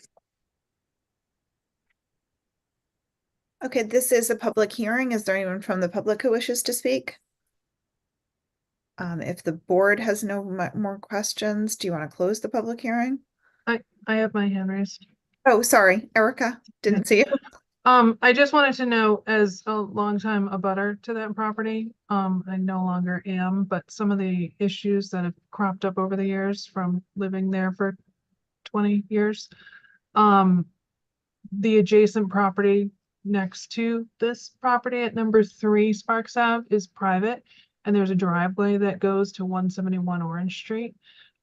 Okay, this is a public hearing. Is there anyone from the public who wishes to speak? If the board has no more questions, do you want to close the public hearing? I have my hand raised. Oh, sorry, Erica, didn't see you. I just wanted to know, as a longtime abutter to that property, I no longer am, but some of the issues that have cropped up over the years from living there for 20 years. The adjacent property next to this property at number 3 Sparks Ave is private, and there's a driveway that goes to 171 Orange Street.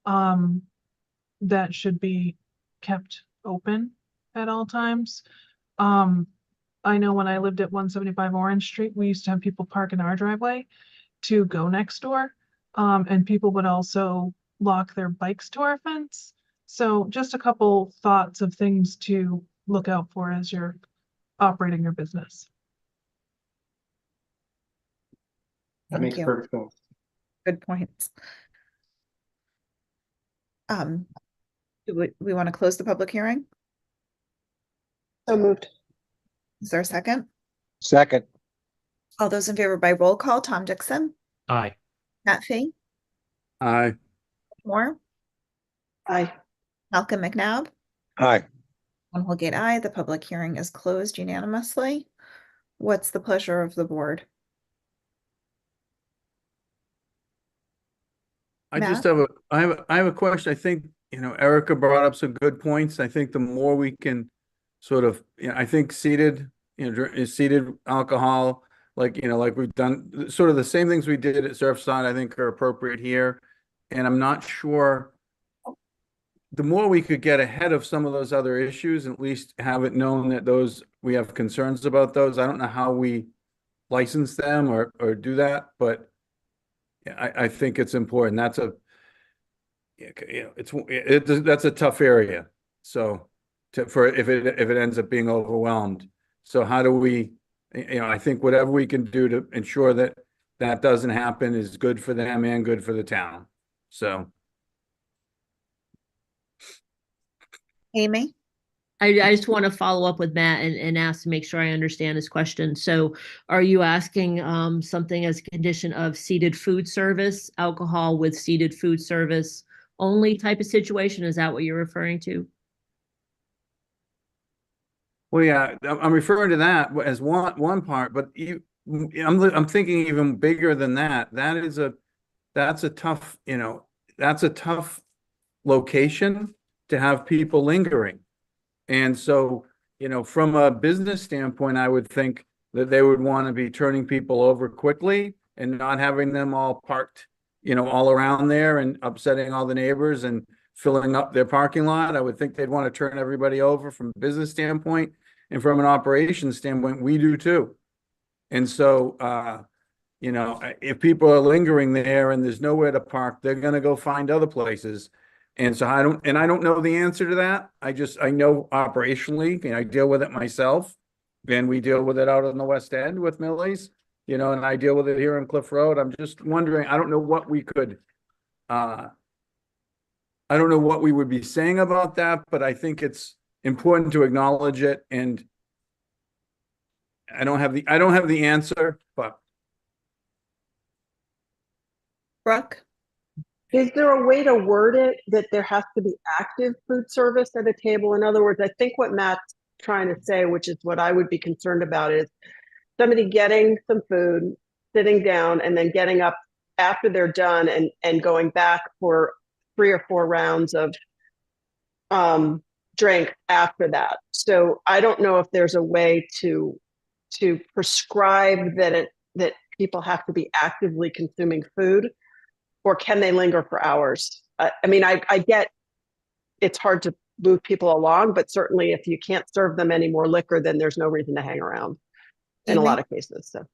That should be kept open at all times. I know when I lived at 175 Orange Street, we used to have people park in our driveway to go next door. And people would also lock their bikes to our fence. So just a couple thoughts of things to look out for as you're operating your business. That Thank makes you. perfect sense. Good points. Do we want to close the public hearing? So moved. Is there a second? Second. All those in favor by roll call, Tom Dixon, Aye. Matt Fee, Aye. Moore, Aye. Malcolm McNabb, Aye. one Holgate aye. The public hearing is closed unanimously. What's the pleasure of the board? I just have I have a question. I think, Erica brought up some good points. I think the more we can sort of, I think seated alcohol, like we've done sort of the same things we did at Surfside, I think are appropriate here. And I'm not sure, the more we could get ahead of some of those other issues, and at least have it known that we have concerns about those. I don't know how we license them or do that, but I think it's important. That's that's a tough area. So if it ends up being overwhelmed. So how do we, I think whatever we can do to ensure that that doesn't happen is good for them and good for the town. So. Amy? I just want to follow up with Matt and ask to make sure I understand his question. So are you asking something as a condition of seated food service, alcohol with seated food service only type of situation? Is that what you're referring to? Well, yeah, I'm referring to that as one part, but I'm thinking even bigger than that. That's a tough, that's a tough location to have people lingering. And so, from a business standpoint, I would think that they would want to be turning people over quickly and not having them all parked, all around there and upsetting all the neighbors and filling up their parking lot. I would think they'd want to turn everybody over from a business standpoint, and from an operations standpoint, we do too. And so, if people are lingering there and there's nowhere to park, they're going to go find other places. And so I don't know the answer to that. I know operationally, and I deal with it myself, and we deal with it out on the West End with Millie's, and I deal with it here on Cliff Road. I'm just wondering, I don't know what we could, I don't know what we would be saying about that, but I think it's important to acknowledge it. And I don't have the answer, but. Brooke? Is there a way to word it that there has to be active food service at a table? In other words, I think what Matt's trying to say, which is what I would be concerned about, is somebody getting some food, sitting down, and then getting up after they're done and going back for 3 or 4 rounds of drink after that. So I don't know if there's a way to prescribe that people have to be actively consuming food. Or can they linger for hours? I mean, I get it's hard to move people along, but certainly if you can't serve them any more liquor, then there's no reason to hang around in a lot of cases. So.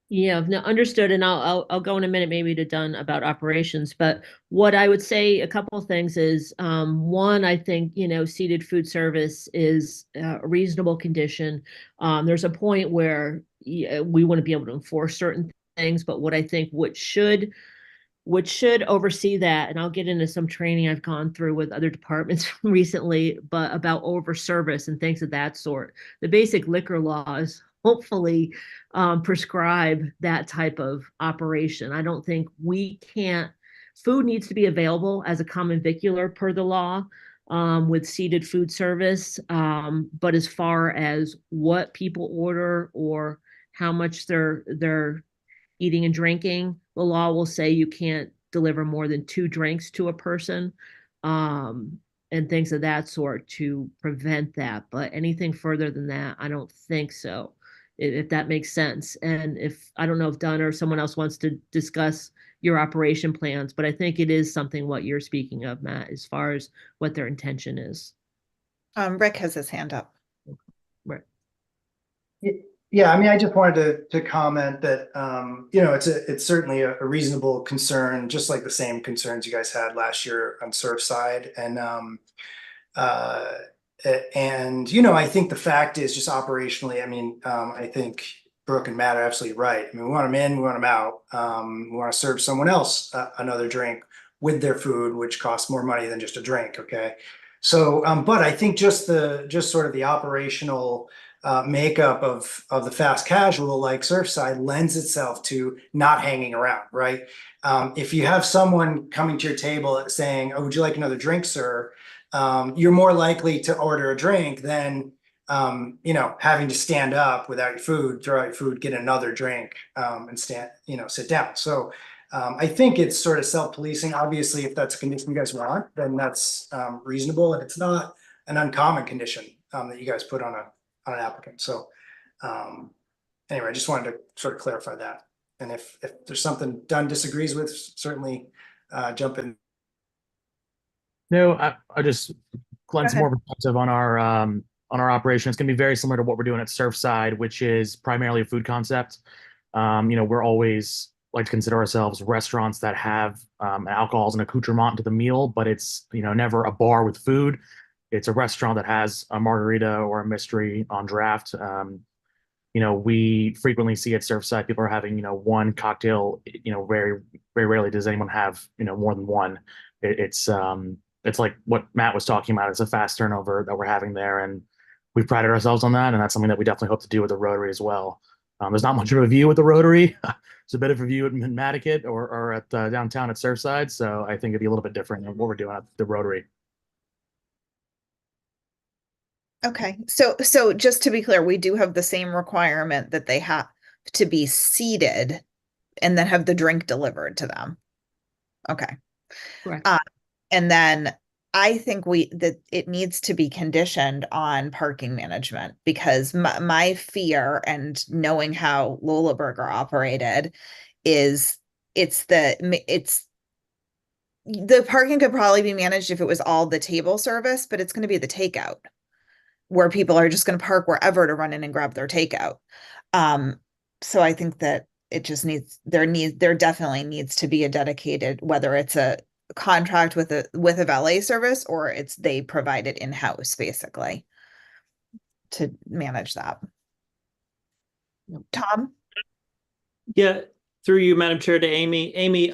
Yeah, no, understood. And I'll go in a minute maybe to Dunn about operations. But what I would say, a couple of things is, one, I think, seated food service is a reasonable condition. There's a point where we want to be able to enforce certain things, but what I think what should oversee that, and I'll get into some training I've gone through with other departments recently, but about over service and things of that sort. The basic liquor laws hopefully prescribe that type of operation. I don't think food needs to be available as a common vicular per the law with seated food service. But as far as what people order or how much they're eating and drinking, the law will say you can't deliver more than 2 drinks to a person, and things of that sort to prevent that. But anything further than that, I don't think so, if that makes sense. And if, I don't know if Dunn or someone else wants to discuss your operation plans, but I think it is something what you're speaking of, Matt, as far as what their intention is. Rick has his hand up. Right. Yeah, I mean, I just wanted to comment that, you know, it's certainly a reasonable concern, just like the same concerns you guys had last year on Surfside. And, you know, I think the fact is just operationally, I mean, I think Brooke and Matt are absolutely right. I mean, we want them in, we want them out. We want to serve someone else another drink with their food, which costs more money than just a drink. Okay. So, but I think just sort of the operational makeup of the fast casual like Surfside lends itself to not hanging around, right? If you have someone coming to your table saying, "Oh, would you like another drink, sir?" You're more likely to order a drink than you know, having to stand up without your food, throw out your food, get another drink, and stand, you know, sit down. So I think it's sort of self-policing. Obviously, if that's a condition you guys want, then that's reasonable, and it's not an uncommon condition that you guys put on an applicant. So anyway, I just wanted to sort of clarify that. And if there's something Dunn disagrees with, certainly jump in. No, I just lend some more perspective on our operation. It's going to be very similar to what we're doing at Surfside, which is primarily a food concept. You know, we're always like to consider ourselves restaurants that have alcohol as an accoutrement to the meal, but it's, you know, never a bar with food. It's a restaurant that has a margarita or a mystery on draft. You know, we frequently see at Surfside people are having, you know, one cocktail. You know, very, very rarely does anyone have, you know, more than one. It's like what Matt was talking about. It's a fast turnover that we're having there, and we've prided ourselves on that, and that's something that we definitely hope to do with the Rotary as well. There's not much of a view with the Rotary. It's a bit of a view at Nantucket or at downtown at Surfside, so I think it'd be a little bit different than what we're doing at the Rotary. Okay, so just to be clear, we do have the same requirement that they have to be seated and then have the drink delivered to them. Okay. Correct. And then I think that it needs to be conditioned on parking management, because my fear, and knowing how Lola Burger operated, is the parking could probably be managed if it was all the table service, but it's going to be the takeout, where people are just going to park wherever to run in and grab their takeout. So I think that it just there definitely needs to be a dedicated, whether it's a contract with a valet service or it's they provide it in-house, basically, to manage that. Tom? Yeah, through you, Madam Chair, to Amy. Amy,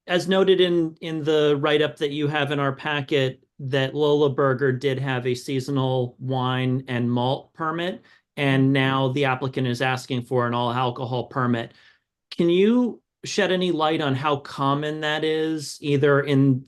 as noted in the write-up that you have in our packet, that Lola Burger did have a seasonal wine and malt permit, and now the applicant is asking for an all alcohol permit. Can you shed any light on how common that is, either in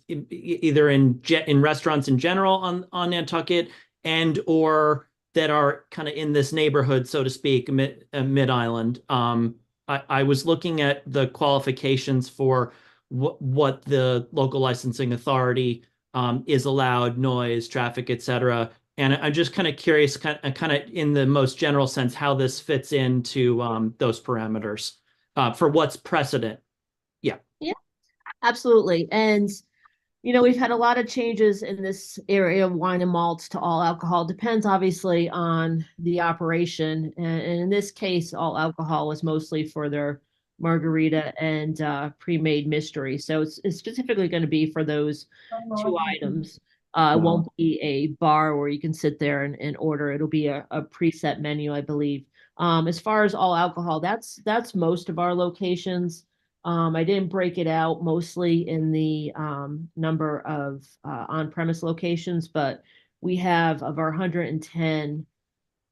restaurants in general on Nantucket, and or that are kind of in this neighborhood, so to speak, mid-island? I was looking at the qualifications for what the local licensing authority is allowed, noise, traffic, etc. And I'm just kind of curious, kind of in the most general sense, how this fits into those parameters for what's precedent. Yeah. Yeah, absolutely. And, you know, we've had a lot of changes in this area of wine and malts to all alcohol. Depends obviously on the operation. And in this case, all alcohol is mostly for their margarita and pre-made mystery. So it's specifically going to be for those 2 items. It won't be a bar where you can sit there and order. It'll be a preset menu, I believe. As far as all alcohol, that's most of our locations. I didn't break it out mostly in the number of on-premise locations, but we have of our 110,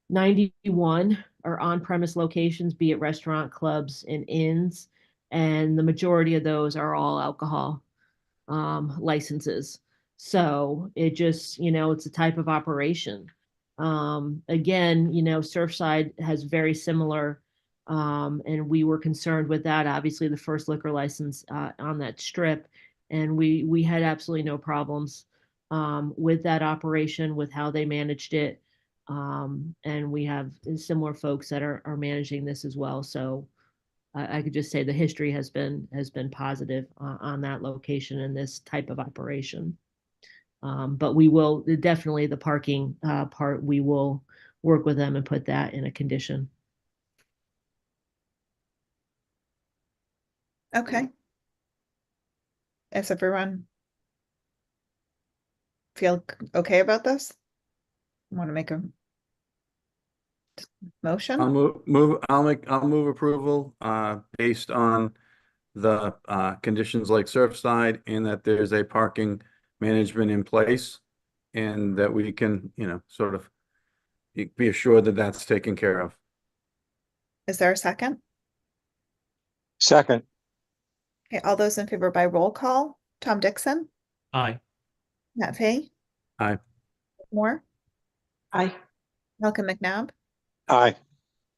91 are on-premise locations, be it restaurant, clubs, and inns, and the majority of those are all alcohol licenses. So it just, it's a type of operation. Again, Surfside has very similar, and we were concerned with that. Obviously, the first liquor license on that strip, and we had absolutely no problems with that operation, with how they managed it. And we have similar folks that are managing this as well. So I could just say the history has been positive on that location and this type of operation. But we will definitely, the parking part, we will work with them and put that in a condition. Okay. Does everyone feel okay about this? Want to make a motion? I'll move approval, based on the, conditions like Surfside, and that there's a parking management in place, and that we can, sort of be assured that that's taken care of. Is there a second? Second. Okay, all those in favor by roll call, Tom Dixon, Aye. Matt Fay, Aye. Moore, Aye. Malcolm McNabb, Aye.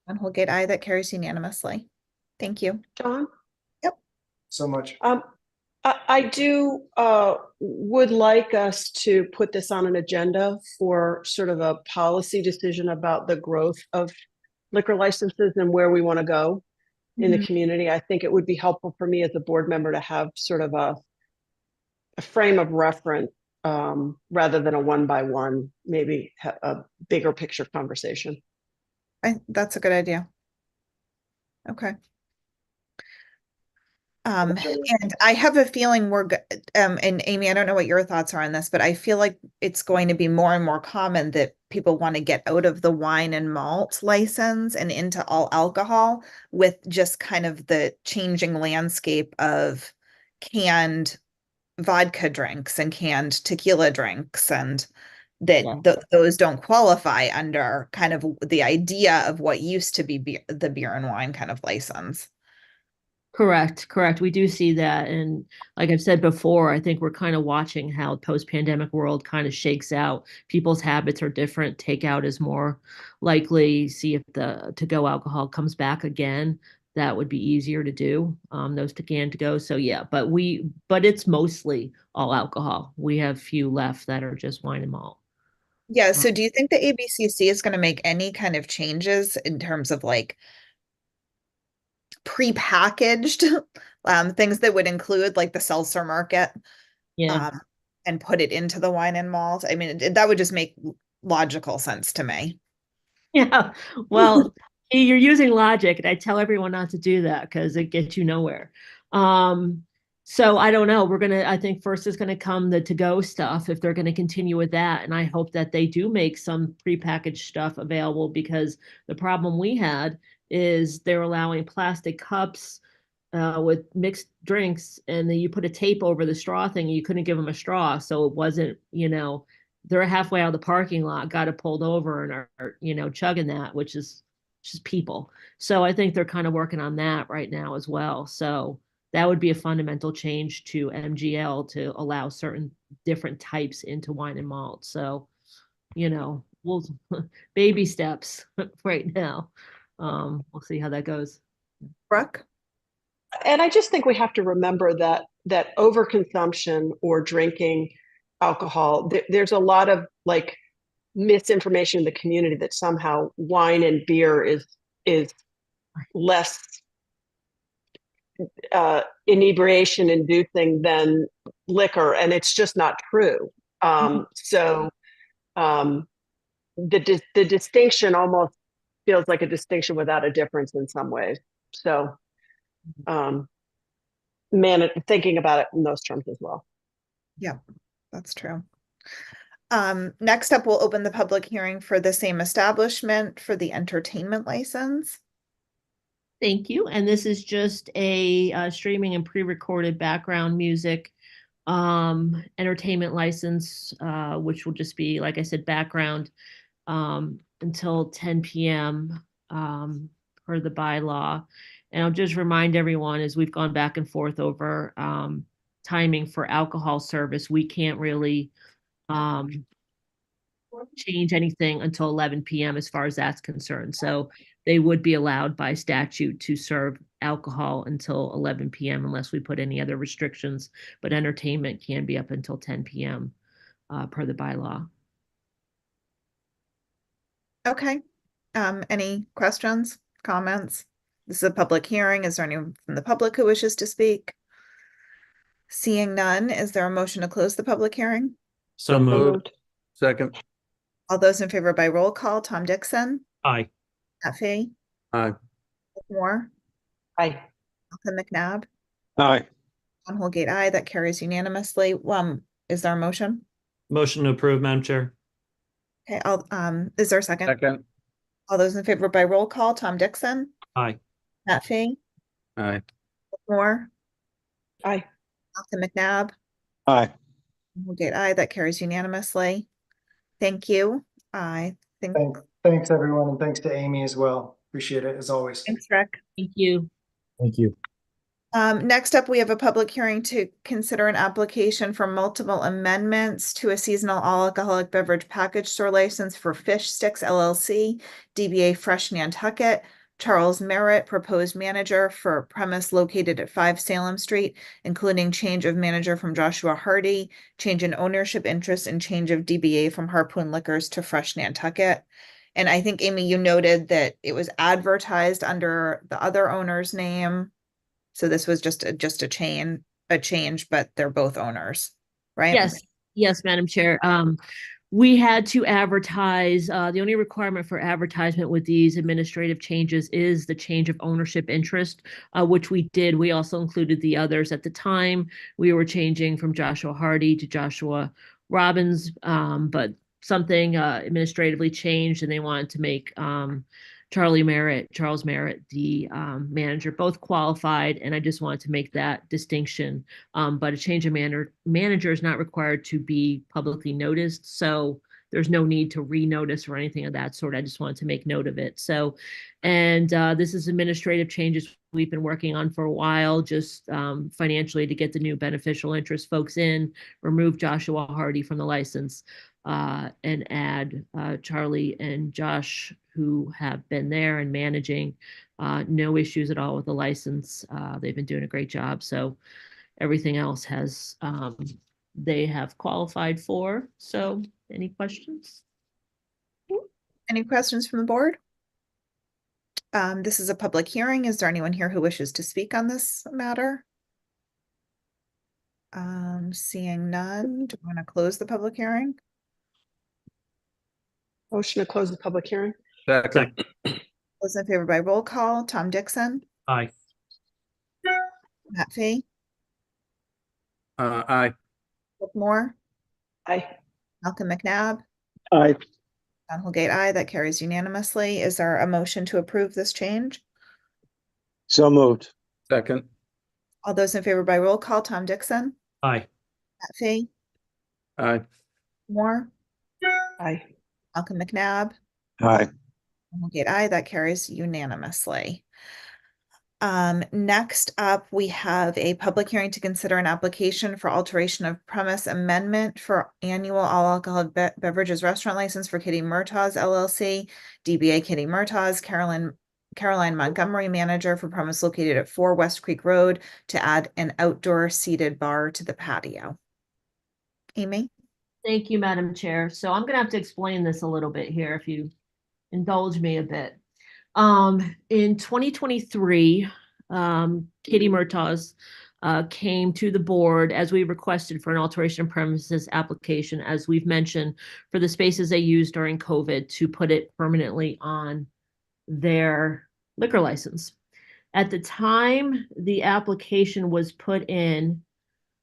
and Holgate, aye. That carries unanimously. Thank you. John? So much. I do would like us to put this on an agenda for sort of a policy decision about the growth of liquor licenses and where we want to go in the community. I think it would be helpful for me as a board member to have sort of a frame of reference, rather than a one-by-one, maybe a bigger picture conversation. That's a good idea. Okay. And I have a feeling and Amy, I don't know what your thoughts are on this, but I feel like it's going to be more and more common that people want to get out of the wine and malt license and into all alcohol, with just kind of the changing landscape of canned vodka drinks and canned tequila drinks, and that those don't qualify under kind of the idea of what used to be the beer and wine kind of license. Correct. We do see that. And like I've said before, I think we're kind of watching how post-pandemic world kind of shakes out. People's habits are different. Takeout is more likely. See if the to-go alcohol comes back again. That would be easier to do. Those to go. So yeah, but it's mostly all alcohol. We have few left that are just wine and malt. Yeah. So do you think the ABCC is going to make any kind of changes in terms of like prepackaged things that would include like the seltzer market, and put it into the wine and malt? I mean, that would just make logical sense to me. Yeah, well, you're using logic, and I tell everyone not to do that because it gets you nowhere. So I don't know. I think first is gonna come the to-go stuff, if they're gonna continue with that. And I hope that they do make some prepackaged stuff available, because the problem we had is they're allowing plastic cups with mixed drinks, and then you put a tape over the straw thing, and you couldn't give them a straw. So it wasn't, they're halfway out of the parking lot, got it pulled over, and are, chugging that, which is just people. So I think they're kind of working on that right now as well. So that would be a fundamental change to MGL to allow certain different types into wine and malt. So, we'll baby steps right now. We'll see how that goes. Brooke? And I just think we have to remember that overconsumption or drinking alcohol, there's a lot of like misinformation in the community that somehow wine and beer is less inebriation inducing than liquor, and it's just not true. So the distinction almost feels like a distinction without a difference in some ways. So thinking about it in those terms as well. Yeah, that's true. Next up, we'll open the public hearing for the same establishment for the entertainment license. Thank you. And this is just a streaming and pre-recorded background music entertainment license, which will just be, like I said, background until 10 p.m. Per the bylaw. And I'll just remind everyone, as we've gone back and forth over timing for alcohol service, we can't really change anything until 11 p.m. as far as that's concerned. So they would be allowed by statute to serve alcohol until 11 p.m. unless we put any other restrictions, but entertainment can be up until 10 p.m. Per the bylaw. Okay. Any questions, comments? This is a public hearing. Is there anyone from the public who wishes to speak? Seeing none, is there a motion to close the public hearing? So moved. Second. All those in favor by roll call, Tom Dixon, Aye. Matt Fee, Aye. Moore, Aye. Malcolm McNabb, Aye. John Holgate, aye. That carries unanimously. Is there a motion? Motion to approve, Madam Chair. Okay, is there a second? Second. All those in favor by roll call, Tom Dixon, Aye. Matt Fee, Aye. Moore, Aye. Malcolm McNabb, Aye. John Holgate, aye. That carries unanimously. Thank you. I think. Thanks, everyone, and thanks to Amy as well. Appreciate it, as always. Thanks, Rick. Thank you. Thank you. Next up, we have a public hearing to consider an application for multiple amendments to a seasonal all alcoholic beverage package store license for Fish Sticks LLC, DBA Fresh Nantucket. Charles Merritt, proposed manager for premise located at 5 Salem Street, including change of manager from Joshua Hardy, change in ownership interest, and change of DBA from Harpoon Liquors to Fresh Nantucket. And I think, Amy, you noted that it was advertised under the other owner's name. So this was just a change, but they're both owners, right? Yes, Madam Chair. We had to advertise, the only requirement for advertisement with these administrative changes is the change of ownership interest, which we did. We also included the others at the time. We were changing from Joshua Hardy to Joshua Robbins, but something administratively changed and they wanted to make Charles Merritt, the manager, both qualified, and I just wanted to make that distinction. But a change of manager is not required to be publicly noticed, so there's no need to renotice or anything of that sort. I just wanted to make note of it. So, and this is administrative changes we've been working on for a while, just financially to get the new beneficial interest folks in, remove Joshua Hardy from the license, and add Charlie and Josh, who have been there and managing. No issues at all with the license. They've been doing a great job. So everything else has they have qualified for. So any questions? Any questions from the board? This is a public hearing. Is there anyone here who wishes to speak on this matter? Seeing none, do you want to close the public hearing? Motion to close the public hearing. Second. Those in favor by roll call, Tom Dixon, Aye. Matt Fee, Aye. Rick Moore, Aye. Malcolm McNabb, Aye. John Holgate, aye. That carries unanimously. Is there a motion to approve this change? So moved. Second. All those in favor by roll call, Tom Dixon, Aye. Matt Fee, Aye. Moore, Aye. Malcolm McNabb, Aye. John Holgate, aye. That carries unanimously. Next up, we have a public hearing to consider an application for alteration of premise amendment for annual all alcoholic beverages restaurant license for Kitty Murtaugh LLC, DBA Kitty Murtaugh, Caroline Montgomery, manager for premise located at 4 West Creek Road, to add an outdoor seated bar to the patio. Amy? Thank you, Madam Chair. So I'm gonna have to explain this a little bit here if you indulge me a bit. In 2023, Kitty Murtaugh came to the board as we requested for an alteration of premises application, as we've mentioned, for the spaces they used during COVID to put it permanently on their liquor license. At the time the application was put in,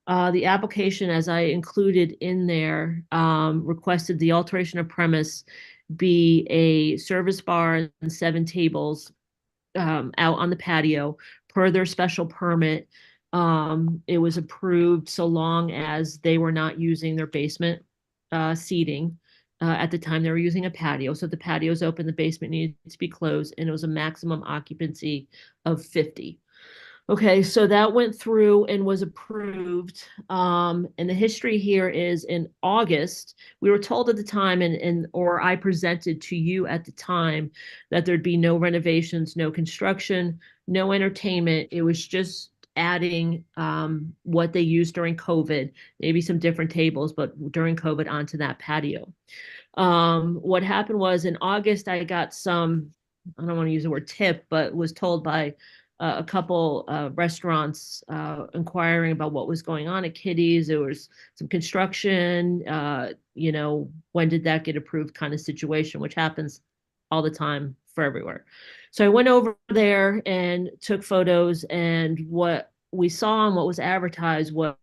The application, as I included in there, requested the alteration of premise be a service bar and 7 tables out on the patio per their special permit. It was approved so long as they were not using their basement seating. At the time, they were using a patio. So if the patio is open, the basement needed to be closed, and it was a maximum occupancy of 50. Okay, so that went through and was approved. And the history here is in August, we were told at the time, or I presented to you at the time, that there'd be no renovations, no construction, no entertainment. It was just adding what they used during COVID, maybe some different tables, but during COVID onto that patio. What happened was in August, I got some, I don't want to use the word tip, but was told by a couple restaurants inquiring about what was going on at Kitty's. There was some construction, when did that get approved kind of situation, which happens all the time for everywhere. So I went over there and took photos, and what we saw and what was advertised was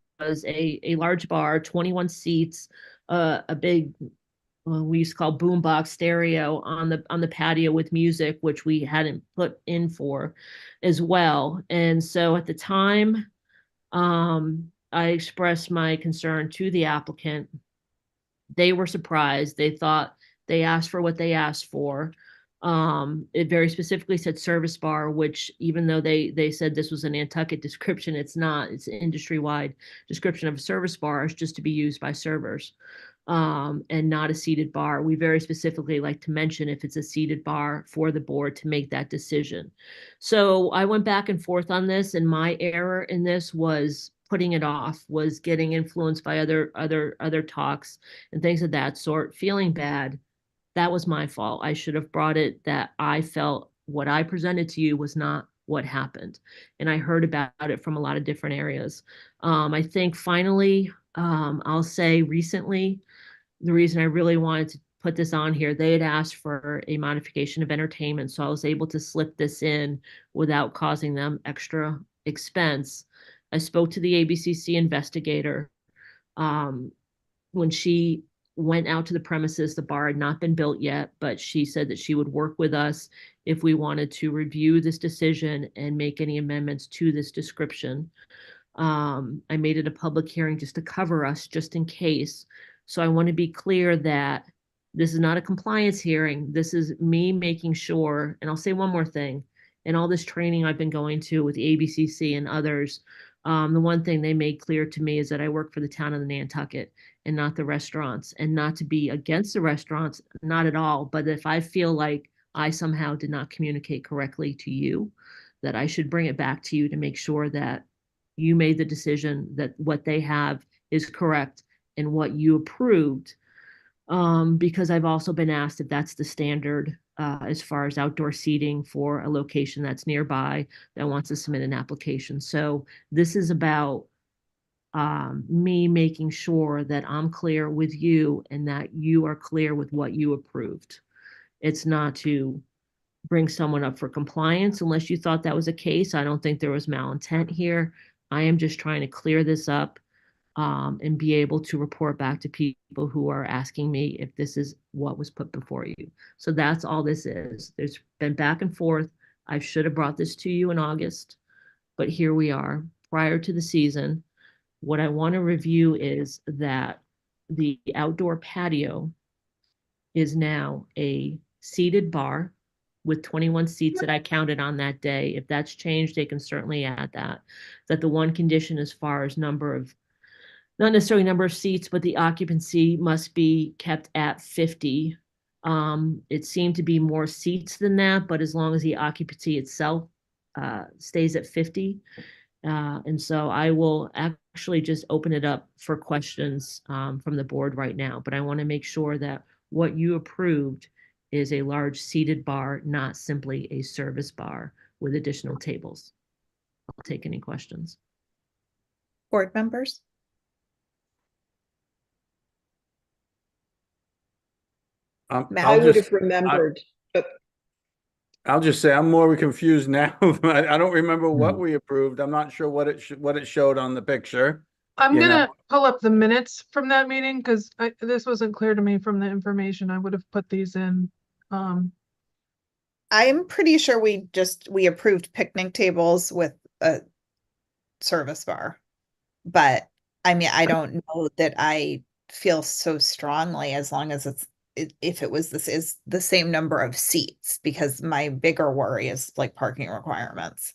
a large bar, 21 seats, a big, we used to call boombox stereo on the patio with music, which we hadn't put in for as well. And so at the time, I expressed my concern to the applicant. They were surprised. They thought they asked for what they asked for. It very specifically said service bar, which even though they said this was a Nantucket description, it's not. It's an industry-wide description of a service bar is just to be used by servers. And not a seated bar. We very specifically like to mention if it's a seated bar for the board to make that decision. So I went back and forth on this, and my error in this was putting it off, was getting influenced by other talks and things of that sort, feeling bad. That was my fault. I should have brought it that I felt what I presented to you was not what happened. And I heard about it from a lot of different areas. I think finally, I'll say recently, the reason I really wanted to put this on here, they had asked for a modification of entertainment. So I was able to slip this in without causing them extra expense. I spoke to the ABCC investigator. When she went out to the premises, the bar had not been built yet, but she said that she would work with us if we wanted to review this decision and make any amendments to this description. I made it a public hearing just to cover us, just in case. So I want to be clear that this is not a compliance hearing. This is me making sure, and I'll say one more thing. In all this training I've been going to with the ABCC and others, the one thing they made clear to me is that I work for the town of Nantucket and not the restaurants, and not to be against the restaurants, not at all. But if I feel like I somehow did not communicate correctly to you, that I should bring it back to you to make sure that you made the decision that what they have is correct and what you approved. Because I've also been asked if that's the standard as far as outdoor seating for a location that's nearby that wants to submit an application. So this is about me making sure that I'm clear with you and that you are clear with what you approved. It's not to bring someone up for compliance unless you thought that was a case. I don't think there was malintent here. I am just trying to clear this up and be able to report back to people who are asking me if this is what was put before you. So that's all this is. There's been back and forth. I should have brought this to you in August, but here we are prior to the season. What I want to review is that the outdoor patio is now a seated bar with 21 seats that I counted on that day. If that's changed, they can certainly add that. That the one condition as far as number of, not necessarily number of seats, but the occupancy must be kept at 50. It seemed to be more seats than that, but as long as the occupancy itself stays at 50. And so I will actually just open it up for questions from the board right now, but I want to make sure that what you approved is a large seated bar, not simply a service bar with additional tables. I'll take any questions. Board members? I would have remembered, but I'll just say I'm more confused now. I don't remember what we approved. I'm not sure what it showed on the picture. I'm You know. gonna pull up the minutes from that meeting because this wasn't clear to me from the information. I would have put these in. I'm pretty sure we approved picnic tables with a service bar. But I mean, I don't know that I feel so strongly as long as if it was this is the same number of seats, because my bigger worry is like parking requirements.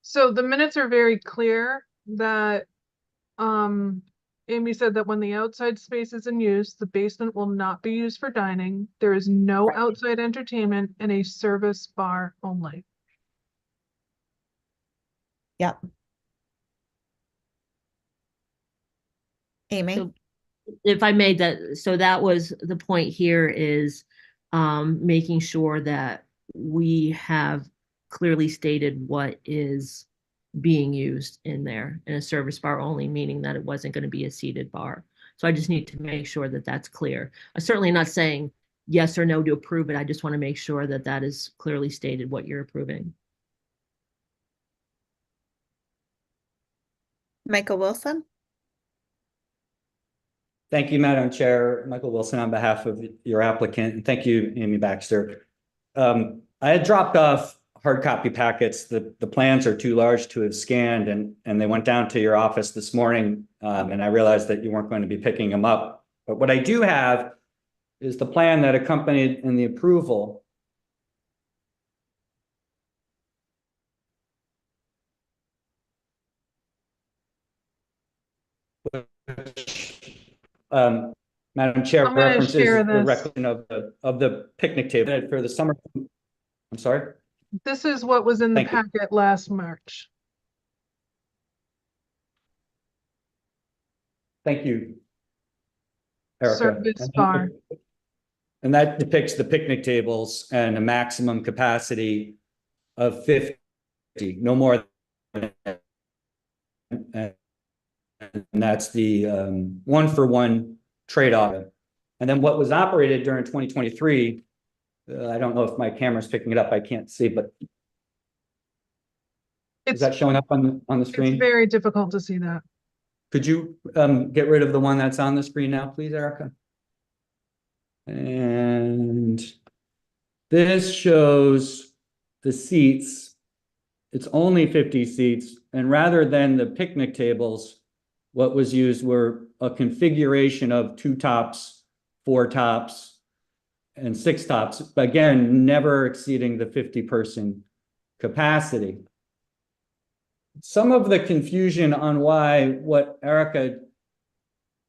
So the minutes are very clear that Amy said that when the outside space is in use, the basement will not be used for dining. There is no Right. outside entertainment and a service bar only. Yep. Amy? So if I made that, so that was the point here is making sure that we have clearly stated what is being used in there, in a service bar only, meaning that it wasn't going to be a seated bar. So I just need to make sure that that's clear. I'm certainly not saying yes or no to approve it. I just want to make sure that that is clearly stated what you're approving. Michael Wilson? Thank you, Madam Chair. Michael Wilson on behalf of your applicant. And thank you, Amy Baxter. I had dropped off hard copy packets. The plans are too large to have scanned, and they went down to your office this morning, and I realized that you weren't going to be picking them up. But what I do have is the plan that accompanied in the approval. Madam Chair, I'm gonna references share the this. record of the picnic table for the summer. I'm sorry. This is what was in the Thank you. packet last March. Thank you, Erica. Service bar. And that depicts the picnic tables and a maximum capacity of 50, no more than, and that's the 1-for-1 trade-off. And then what was operated during 2023, I don't know if my camera's picking it up, I can't see, but is It's that showing up on the screen? it's very difficult to see that. Could you get rid of the one that's on the screen now, please, Erica? And this shows the seats. It's only 50 seats. And rather than the picnic tables, what was used were a configuration of 2 tops, 4 tops, and 6 tops. Again, never exceeding the 50-person capacity. Some of the confusion on why what Erica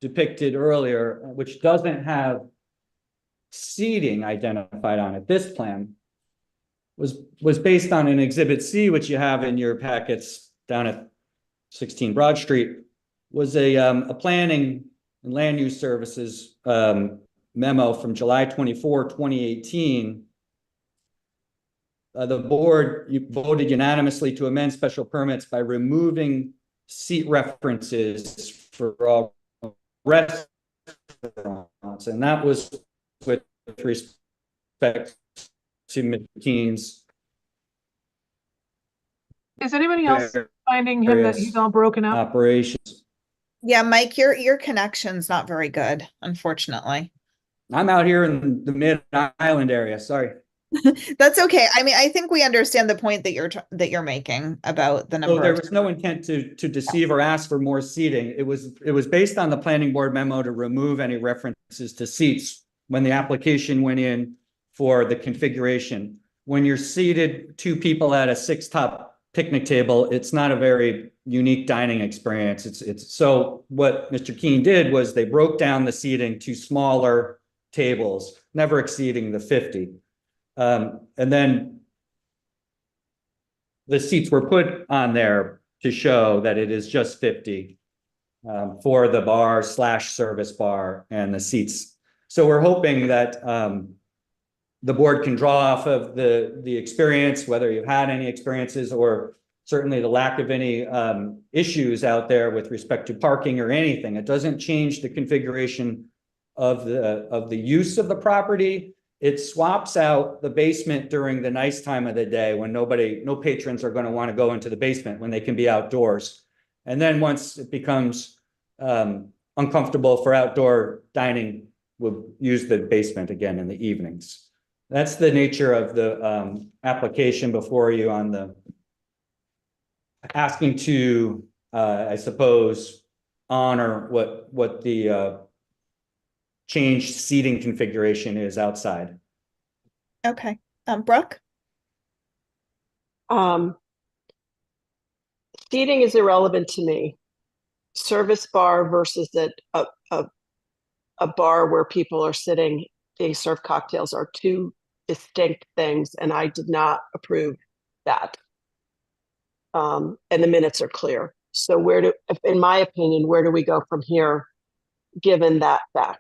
depicted earlier, which doesn't have seating identified on it, this plan, was based on an Exhibit C, which you have in your packets down at 16 Broad Street, was a planning and land use services memo from July 24, 2018. The board voted unanimously to amend special permits by removing seat references for all restaurants, and that was with respect to McKean's. Is anybody else finding him that he's all broken up? Operations. Yeah, Mike, your connection's not very good, unfortunately. I'm out here in the Mid-Island area, sorry. That's okay. I mean, I think we understand the point that you're making about the number. So there was no intent to deceive or ask for more seating. It was based on the planning board memo to remove any references to seats when the application went in for the configuration. When you're seated 2 people at a 6-top picnic table, it's not a very unique dining experience. It's so what Mr. Keene did was they broke down the seating to smaller tables, never exceeding the 50. And then the seats were put on there to show that it is just 50 for the bar / service bar and the seats. So we're hoping that the board can draw off of the experience, whether you've had any experiences or certainly the lack of any issues out there with respect to parking or anything. It doesn't change the configuration of the use of the property. It swaps out the basement during the nice time of the day when no patrons are going to want to go into the basement when they can be outdoors. And then once it becomes uncomfortable for outdoor dining will use the basement again in the evenings. That's the nature of the application before you on the asking to, I suppose, honor what the changed seating configuration is outside. Okay, Brooke? Seating is irrelevant to me. Service bar versus a bar where people are sitting being served cocktails are two distinct things, and I did not approve that. And the minutes are clear. So in my opinion, where do we go from here, given that fact?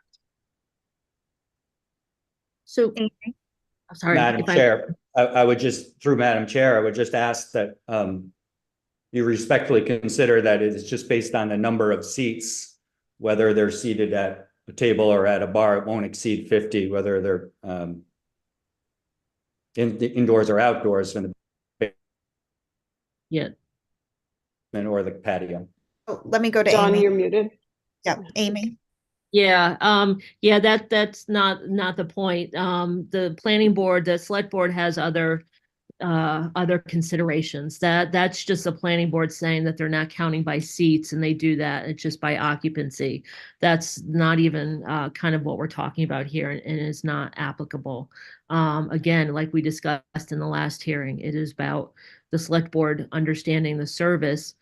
So, I'm sorry. Madam Chair, I would just, through Madam Chair, I would just ask that you respectfully consider that it is just based on the number of seats, whether they're seated at a table or at a bar, it won't exceed 50, whether they're indoors or outdoors in the Yeah. or the patio. Oh, let me go to John, Amy. you're muted. Yeah, Amy. Yeah, yeah, that's not the point. The planning board, the select board has other considerations. That's just the planning board saying that they're not counting by seats, and they do that. It's just by occupancy. That's not even kind of what we're talking about here, and is not applicable. Again, like we discussed in the last hearing, it is about the select board understanding the service.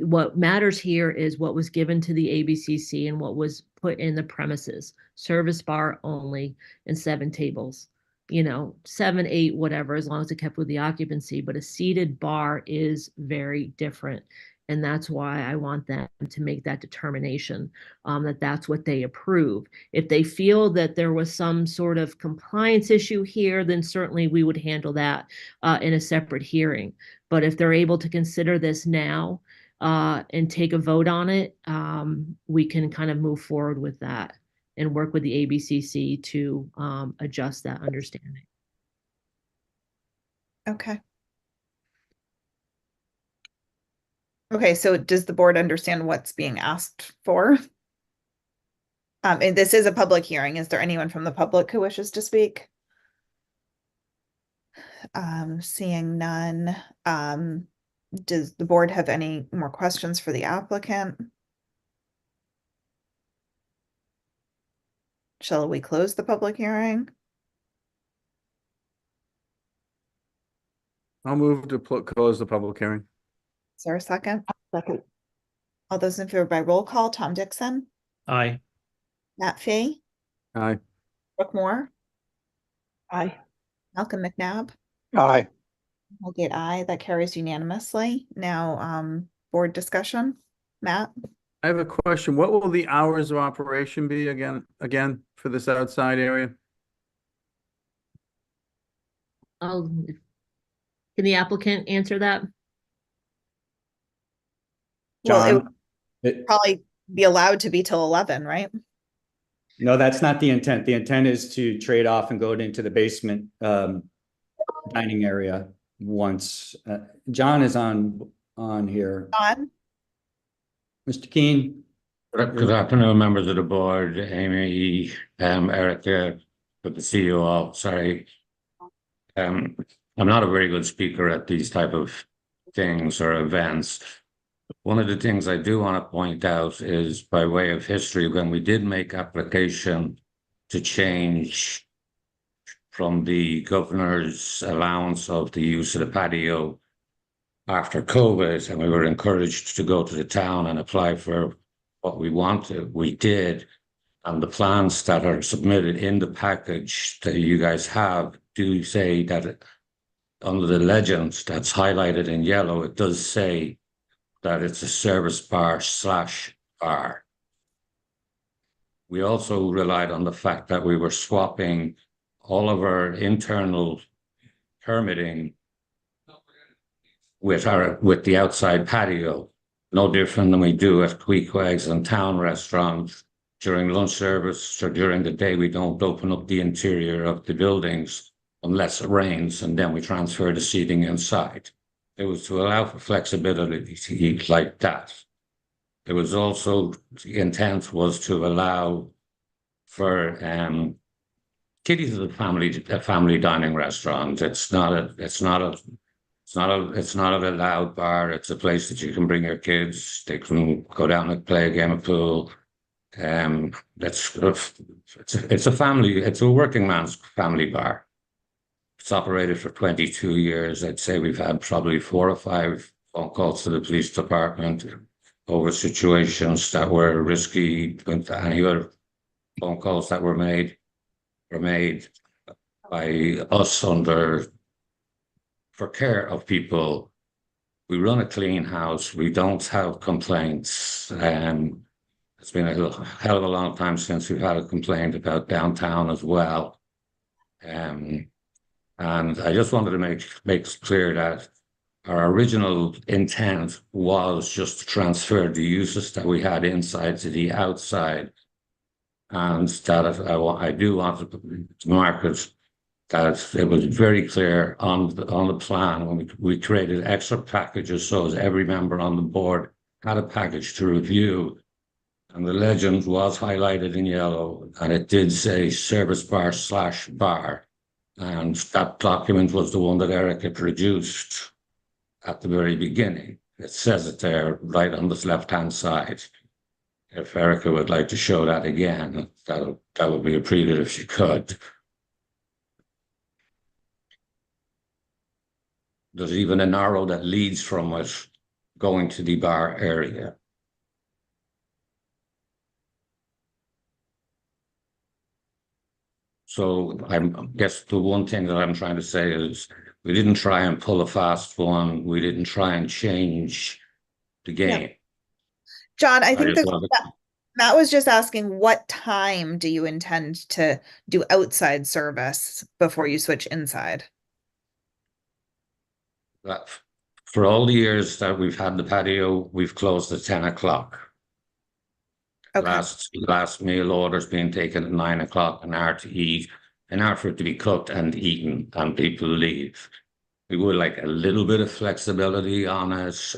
What matters here is what was given to the ABCC and what was put in the premises. Service bar only and 7 tables. 7, 8, whatever, as long as it kept with the occupancy. But a seated bar is very different. And that's why I want them to make that determination, that that's what they approve. If they feel that there was some sort of compliance issue here, then certainly we would handle that in a separate hearing. But if they're able to consider this now, and take a vote on it, we can kind of move forward with that and work with the ABCC to adjust that understanding. Okay. Okay, so does the board understand what's being asked for? And this is a public hearing. Is there anyone from the public who wishes to speak? Seeing none. Does the board have any more questions for the applicant? Shall we close the public hearing? I'll move to close the public hearing. Is there a second? Second. All those in favor by roll call, Tom Dixon, Aye. Matt Fee, Aye. Brooke Moore, Aye. Malcolm McNabb, Aye. Holgate aye. That carries unanimously. Now, board discussion. Matt? I have a question. What will the hours of operation be again for this outside area? Can the applicant answer that? Well, it John? would probably be allowed to be till 11, right? No, that's not the intent. The intent is to trade off and go into the basement dining area once. John is on here. John? Mr. Keene? Good afternoon, members of the board, Amy, Erica, good to see you all. Sorry. I'm not a very good speaker at these type of things or events. One of the things I do want to point out is, by way of history, when we did make application to change from the governor's allowance of the use of the patio after COVID, and we were encouraged to go to the town and apply for what we wanted, we did. And the plans that are submitted in the package that you guys have do say that under the legends that's highlighted in yellow, it does say that it's a service bar/bar. We also relied on the fact that we were swapping all of our internal permitting with the outside patio, no different than we do at Queequeg's and town restaurants. During lunch service or during the day, we don't open up the interior of the buildings unless it rains, and then we transfer the seating inside. It was to allow for flexibility to eat like that. It was also, the intent was to allow for Kitty's is a family dining restaurant. It's not a loud bar. It's a place that you can bring your kids. They can go down and play a game of pool. It's a family. It's a working man's family bar. It's operated for 22 years. I'd say we've had probably 4 or 5 phone calls to the police department over situations that were risky. Any other phone calls that were made by us for care of people. We run a clean house. We don't have complaints. It's been a hell of a long time since we've had a complaint about downtown as well. And I just wanted to make clear that our original intent was just to transfer the uses that we had inside to the outside. And that I do want to mark it that it was very clear on the plan when we created extra packages, so as every member on the board had a package to review. And the legend was highlighted in yellow, and it did say service bar / bar. And that document was the one that Erica produced at the very beginning. It says it there right on this left-hand side. If Erica would like to show that again, that would be appreciated if she could. There's even an arrow that leads from it going to the bar area. So I guess the one thing that I'm trying to say is we didn't try and pull a fast one. We didn't try and change the game. Yeah. John, I think that Matt was just asking, what time do you intend to do outside service before you switch inside? For all the years that we've had the patio, we've closed at 10 o'clock. Okay. Last meal orders being taken at 9 o'clock, an hour to eat, an hour for it to be cooked and eaten, and people leave. We would like a little bit of flexibility on it.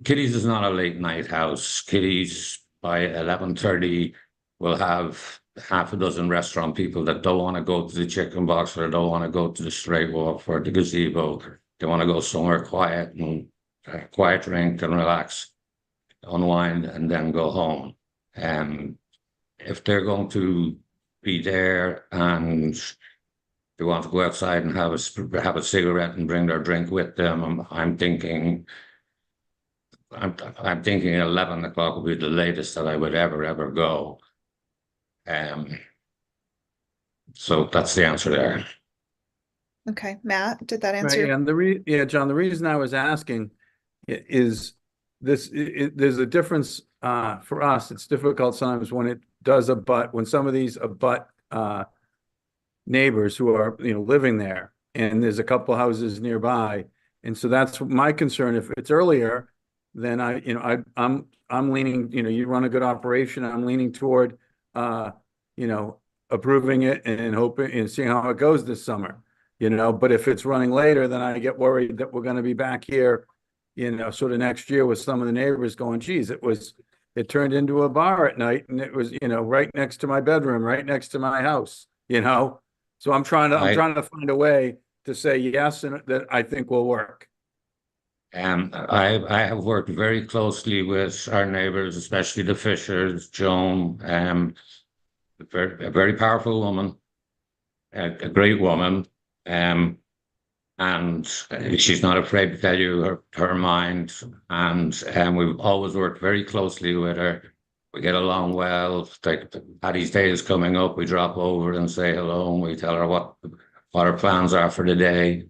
Kitty's is not a late night house. Kitty's by 11:30 will have half a dozen restaurant people that don't want to go to the chicken box or don't want to go to the straight walk or the gazebo. They want to go somewhere quiet and quiet drink and relax, unwind, and then go home. If they're going to be there and they want to go outside and have a cigarette and bring their drink with them, I'm thinking 11 o'clock will be the latest that I would ever go. So that's the answer there. Okay, Matt, did that answer? Right, and John, the reason I was asking is there's a difference for us. It's difficult sometimes when it does abut, when some of these abut neighbors who are living there, and there's a couple houses nearby, and so that's my concern. If it's earlier, then I'm leaning. You run a good operation. I'm leaning toward approving it and hoping and seeing how it goes this summer. But if it's running later, then I get worried that we're going to be back here, sort of next year with some of the neighbors going, geez, it turned into a bar at night, and it was, right next to my bedroom, right next to my house, So I'm trying to find a way to say yes, and that I think will work. I have worked very closely with our neighbors, especially the Fishers, Joan, a very powerful woman, a great woman. And she's not afraid to tell you her mind, and we've always worked very closely with her. We get along well. Like Paddy's Day is coming up, we drop over and say hello, and we tell her what our plans are for the day.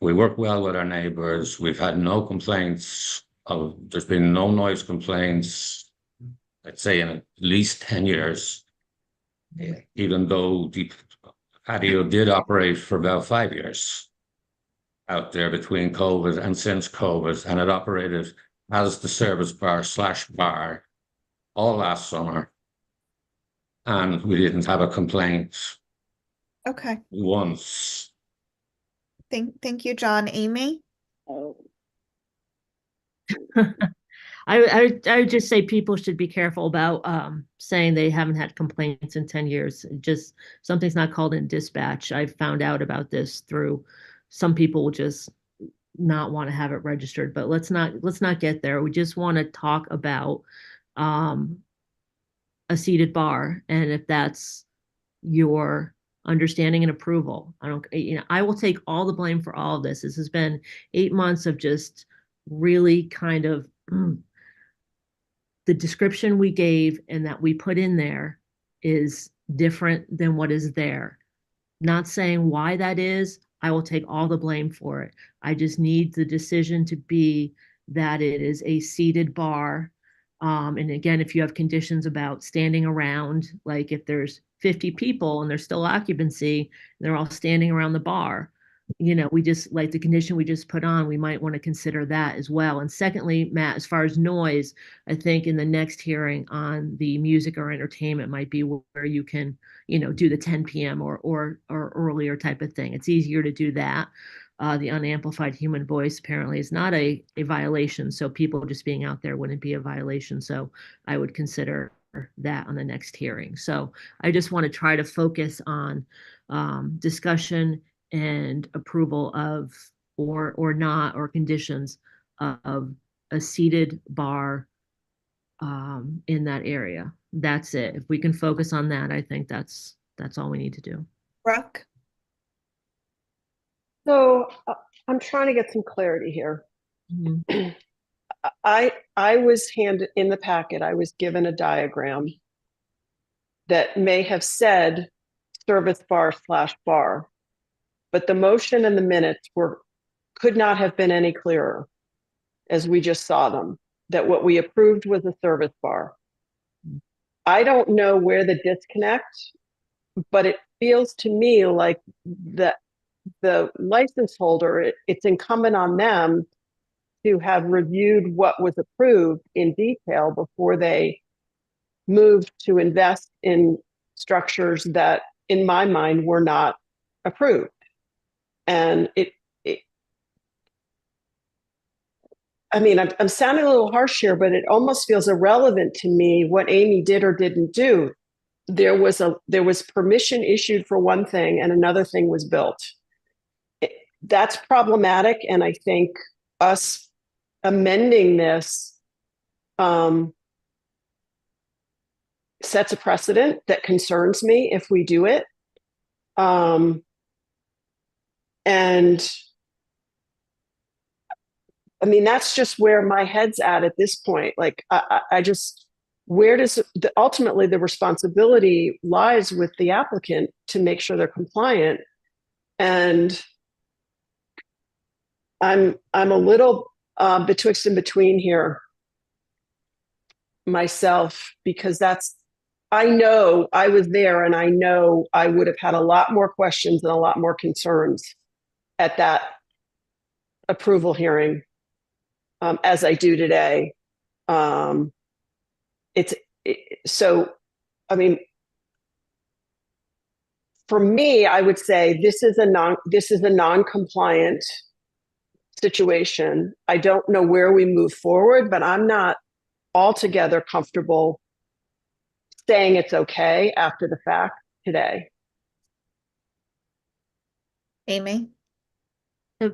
We work well with our neighbors. We've had no complaints. There's been no noise complaints, I'd say, in at least 10 years, even though the patio did operate for about 5 years out there between COVID and since COVID, and it operated as the service bar / bar all last summer, and we didn't have a complaint once. Thank you, John. Amy? I would just say people should be careful about saying they haven't had complaints in 10 years. Just something's not called in dispatch. I found out about this through some people will just not want to have it registered, but let's not get there. We just want to talk about a seated bar, and if that's your understanding and approval. I will take all the blame for all of this. This has been 8 months of just really kind of the description we gave and that we put in there is different than what is there. Not saying why that is. I will take all the blame for it. I just need the decision to be that it is a seated bar. And again, if you have conditions about standing around, like if there's 50 people and there's still occupancy, and they're all standing around the bar, we just like the condition we just put on, we might want to consider that as well. And secondly, Matt, as far as noise, I think in the next hearing on the music or entertainment might be where you can, do the 10 p.m. or earlier type of thing. It's easier to do that. The unamplified human voice apparently is not a violation. So people just being out there wouldn't be a violation. So I would consider that on the next hearing. So I just want to try to focus on discussion and approval of or not or conditions of a seated bar in that area. That's it. If we can focus on that, I think that's all we need to do. Brooke? So I'm trying to get some clarity here. Mhm. I was handed in the packet, I was given a diagram that may have said service bar / bar, but the motion and the minutes could not have been any clearer as we just saw them, that what we approved was a service bar. I don't know where the disconnect, but it feels to me like the license holder, it's incumbent on them to have reviewed what was approved in detail before they moved to invest in structures that, in my mind, were not approved. And I'm sounding a little harsh here, but it almost feels irrelevant to me what Amy did or didn't do. There was permission issued for one thing and another thing was built. That's problematic, and I think us amending this sets a precedent that concerns me if we do it. And that's just where my head's at this point. Like, I just, where does ultimately the responsibility lies with the applicant to make sure they're compliant. And I'm a little betwixt and between here myself, because I know I was there and I know I would have had a lot more questions and a lot more concerns at that approval hearing as I do today. For me, I would say this is a non-compliant situation. I don't know where we move forward, but I'm not altogether comfortable saying it's okay after the fact today. Amy?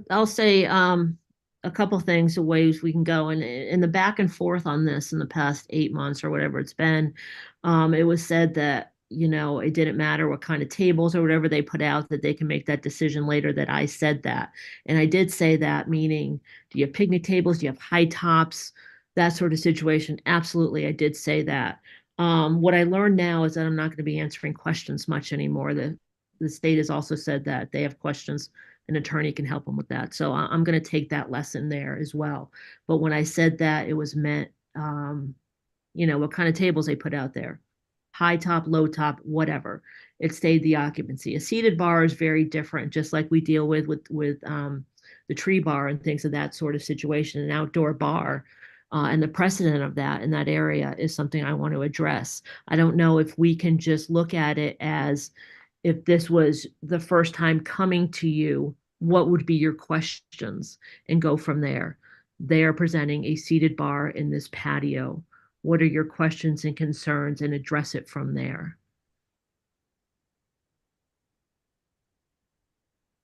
I'll say a couple things, ways we can go, and in the back and forth on this in the past 8 months or whatever it's been, it was said that it didn't matter what kind of tables or whatever they put out, that they can make that decision later, that I said that. And I did say that, meaning, do you have picnic tables? Do you have high tops? That sort of situation. Absolutely, I did say that. What I learned now is that I'm not going to be answering questions much anymore. The state has also said that they have questions, an attorney can help them with that. So I'm going to take that lesson there as well. But when I said that, it was meant, what kind of tables they put out there. High top, low top, whatever. It stayed the occupancy. A seated bar is very different, just like we deal with the tree bar and things of that sort of situation. An outdoor bar and the precedent of that in that area is something I want to address. I don't know if we can just look at it as, if this was the first time coming to you, what would be your questions, and go from there. They are presenting a seated bar in this patio. What are your questions and concerns, and address it from there?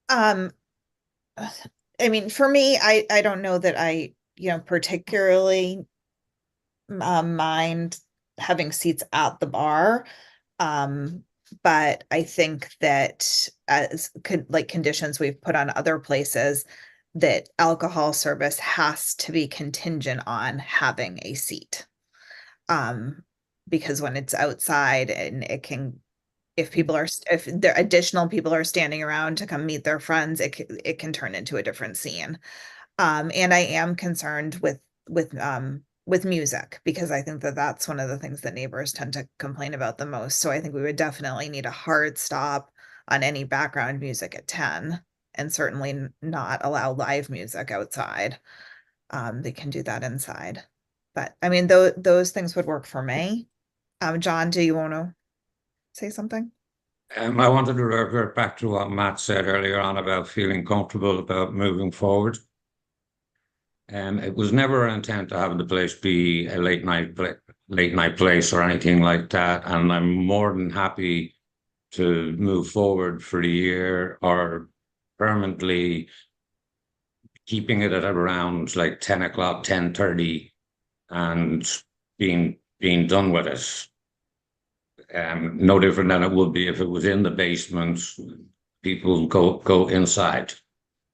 I mean, for me, I don't know that I, particularly mind having seats at the bar. But I think that as conditions we've put on other places, that alcohol service has to be contingent on having a seat. Because when it's outside and if there additional people are standing around to come meet their friends, it can turn into a different scene. And I am concerned with music, because I think that that's one of the things that neighbors tend to complain about the most. So I think we would definitely need a hard stop on any background music at 10, and certainly not allow live music outside. They can do that inside. But I mean, those things would work for me. John, do you want to say something? I wanted to revert back to what Matt said earlier on about feeling comfortable about moving forward. It was never an intent to have the place be a late night place or anything like that. And I'm more than happy to move forward for a year or permanently keeping it at around like 10 o'clock, 10:30 and being done with it. No different than it would be if it was in the basement. People go inside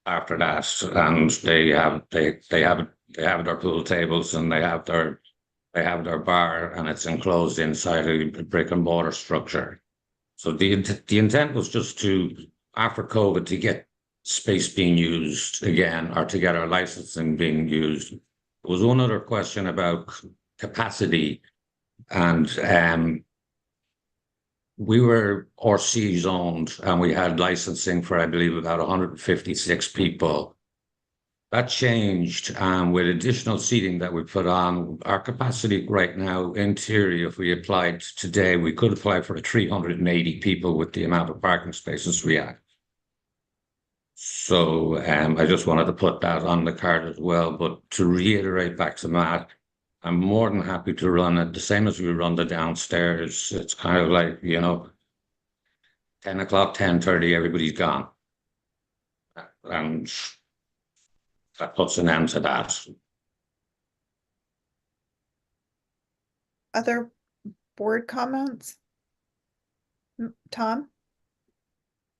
after that, and they have their pool tables, and they have their bar, and it's enclosed inside a brick and mortar structure. So the intent was just to, after COVID, to get space being used again, or to get our licensing being used. There was one other question about capacity, and we were RC zoned, and we had licensing for, I believe, about 156 people. That changed, with additional seating that we put on. Our capacity right now, in theory, if we applied today, we could apply for 380 people with the amount of parking spaces we have. So I just wanted to put that on the card as well. But to reiterate back to Matt, I'm more than happy to run it the same as we run the downstairs. It's kind of like, 10 o'clock, 10:30, everybody's gone. And that puts an end to that. Other board comments? Tom?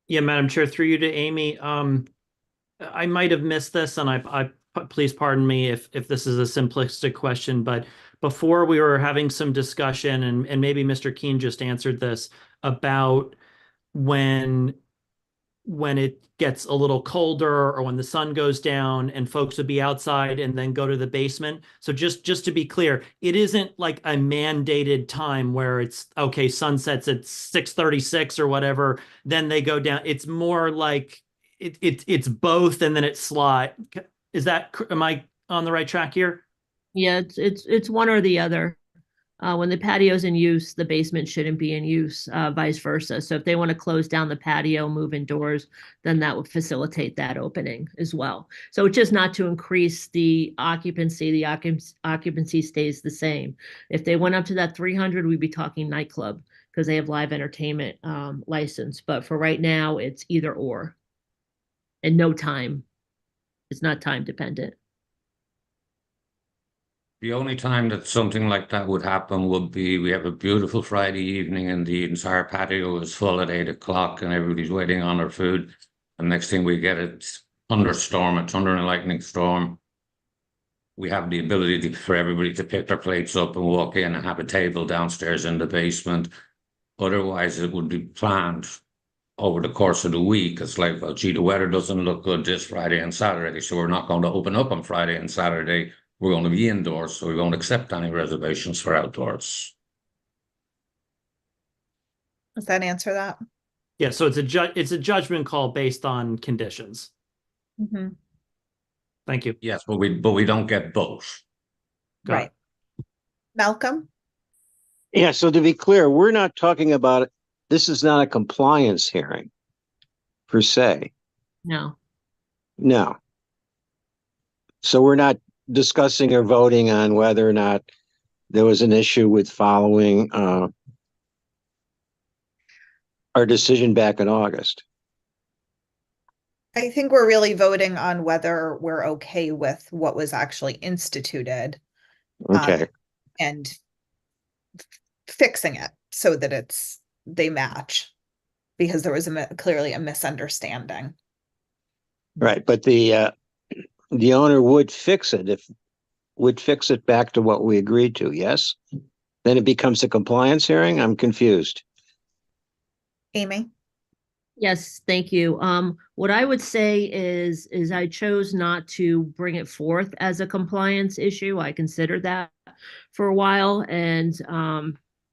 Yeah, Madam Chair, through you to Amy. I might have missed this, and I please pardon me if this is a simplistic question, but before we were having some discussion, and maybe Mr. Keene just answered this, about when it gets a little colder or when the sun goes down and folks would be outside and then go to the basement. So just to be clear, it isn't like a mandated time where it's, okay, sunsets at 6:36 or whatever, then they go down. It's more like it's both, and then it's slide. Am I on the right track here? Yeah, it's one or the other. When the patio's in use, the basement shouldn't be in use, vice versa. So if they want to close down the patio, move indoors, then that would facilitate that opening as well. So it's just not to increase the occupancy. The occupancy stays the same. If they went up to that 300, we'd be talking nightclub, because they have live entertainment license. But for right now, it's either or, and no time. It's not time dependent. The only time that something like that would happen would be, we have a beautiful Friday evening and the entire patio is full at 8 o'clock and everybody's waiting on their food. And next thing we get, it's thunderstorm, a thunder and lightning storm. We have the ability for everybody to pick their plates up and walk in and have a table downstairs in the basement. Otherwise, it would be planned over the course of the week. It's like, well, gee, the weather doesn't look good this Friday and Saturday, so we're not going to open up on Friday and Saturday. We're going to be indoors, so we won't accept any reservations for outdoors. Does that answer that? Yeah, so it's a judgment call based on conditions. Mm-hmm. Thank you. Yes, but we don't get both. Right. Malcolm? Yeah, so to be clear, we're not talking about it. This is not a compliance hearing per se. No. No. So we're not discussing or voting on whether or not there was an issue with following our decision back in August. I think we're really voting on whether we're okay with what was actually instituted. Okay. And fixing it so that they match, because there was clearly a misunderstanding. Right, but the owner would fix it back to what we agreed to, yes? Then it becomes a compliance hearing? I'm confused. Amy? Yes, thank you. What I would say is I chose not to bring it forth as a compliance issue. I considered that for a while, and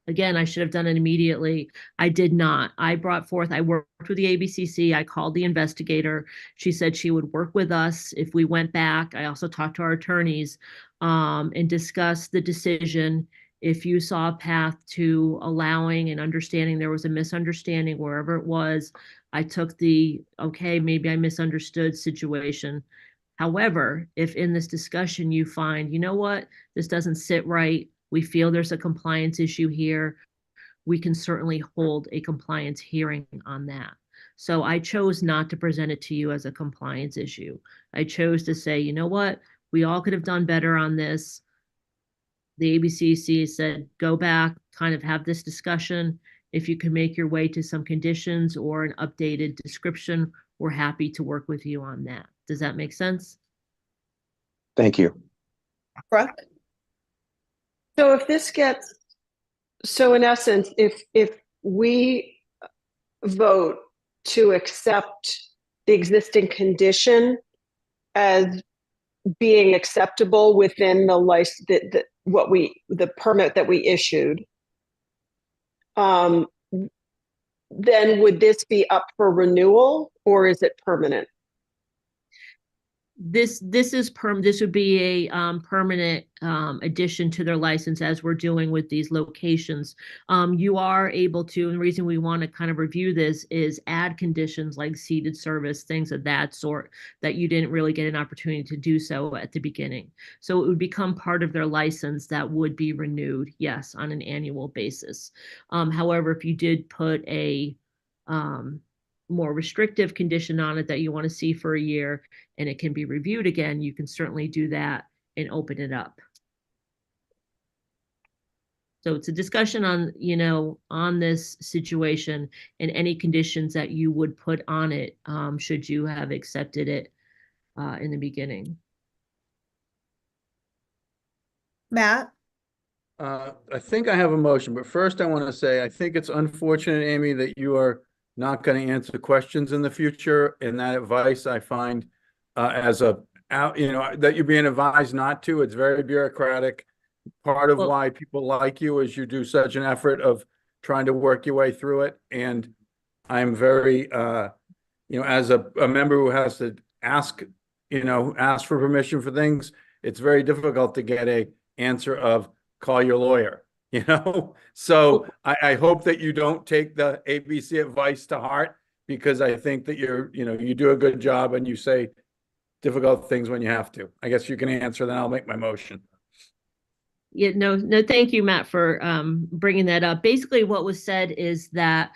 again, I should have done it immediately. I did not. I worked with the ABCC. I called the investigator. She said she would work with us if we went back. I also talked to our attorneys and discussed the decision. If you saw a path to allowing and understanding there was a misunderstanding wherever it was, I took the, okay, maybe I misunderstood situation. However, if in this discussion you find, you know what, this doesn't sit right, we feel there's a compliance issue here, we can certainly hold a compliance hearing on that. So I chose not to present it to you as a compliance issue. I chose to say, you know what, we all could have done better on this. The ABCC said, go back, kind of have this discussion. If you can make your way to some conditions or an updated description, we're happy to work with you on that. Does that make sense? Thank you. Brooke? So in essence, if we vote to accept the existing condition as being acceptable within the license, the permit that we issued, then would this be up for renewal or is it permanent? This would be a permanent addition to their license, as we're doing with these locations. You are able to, and the reason we want to kind of review this is add conditions like seated service, things of that sort, that you didn't really get an opportunity to do so at the beginning. So it would become part of their license that would be renewed, yes, on an annual basis. However, if you did put a more restrictive condition on it that you want to see for a year and it can be reviewed again, you can certainly do that and open it up. So it's a discussion on, on this situation and any conditions that you would put on it, should you have accepted it in the beginning. Matt? I think I have a motion, but first I want to say, I think it's unfortunate, Amy, that you are not going to answer questions in the future. And that advice I find that you're being advised not to. It's very bureaucratic. Part of why people like you is you do such an effort of trying to work your way through it. And I'm very, as a member who has to ask for permission for things, it's very difficult to get a answer of call your lawyer. So I hope that you don't take the ABC advice to heart, because I think that you do a good job and you say difficult things when you have to. I guess you can answer, then I'll make my motion. Yeah, no, thank you, Matt, for bringing that up. Basically, what was said is that,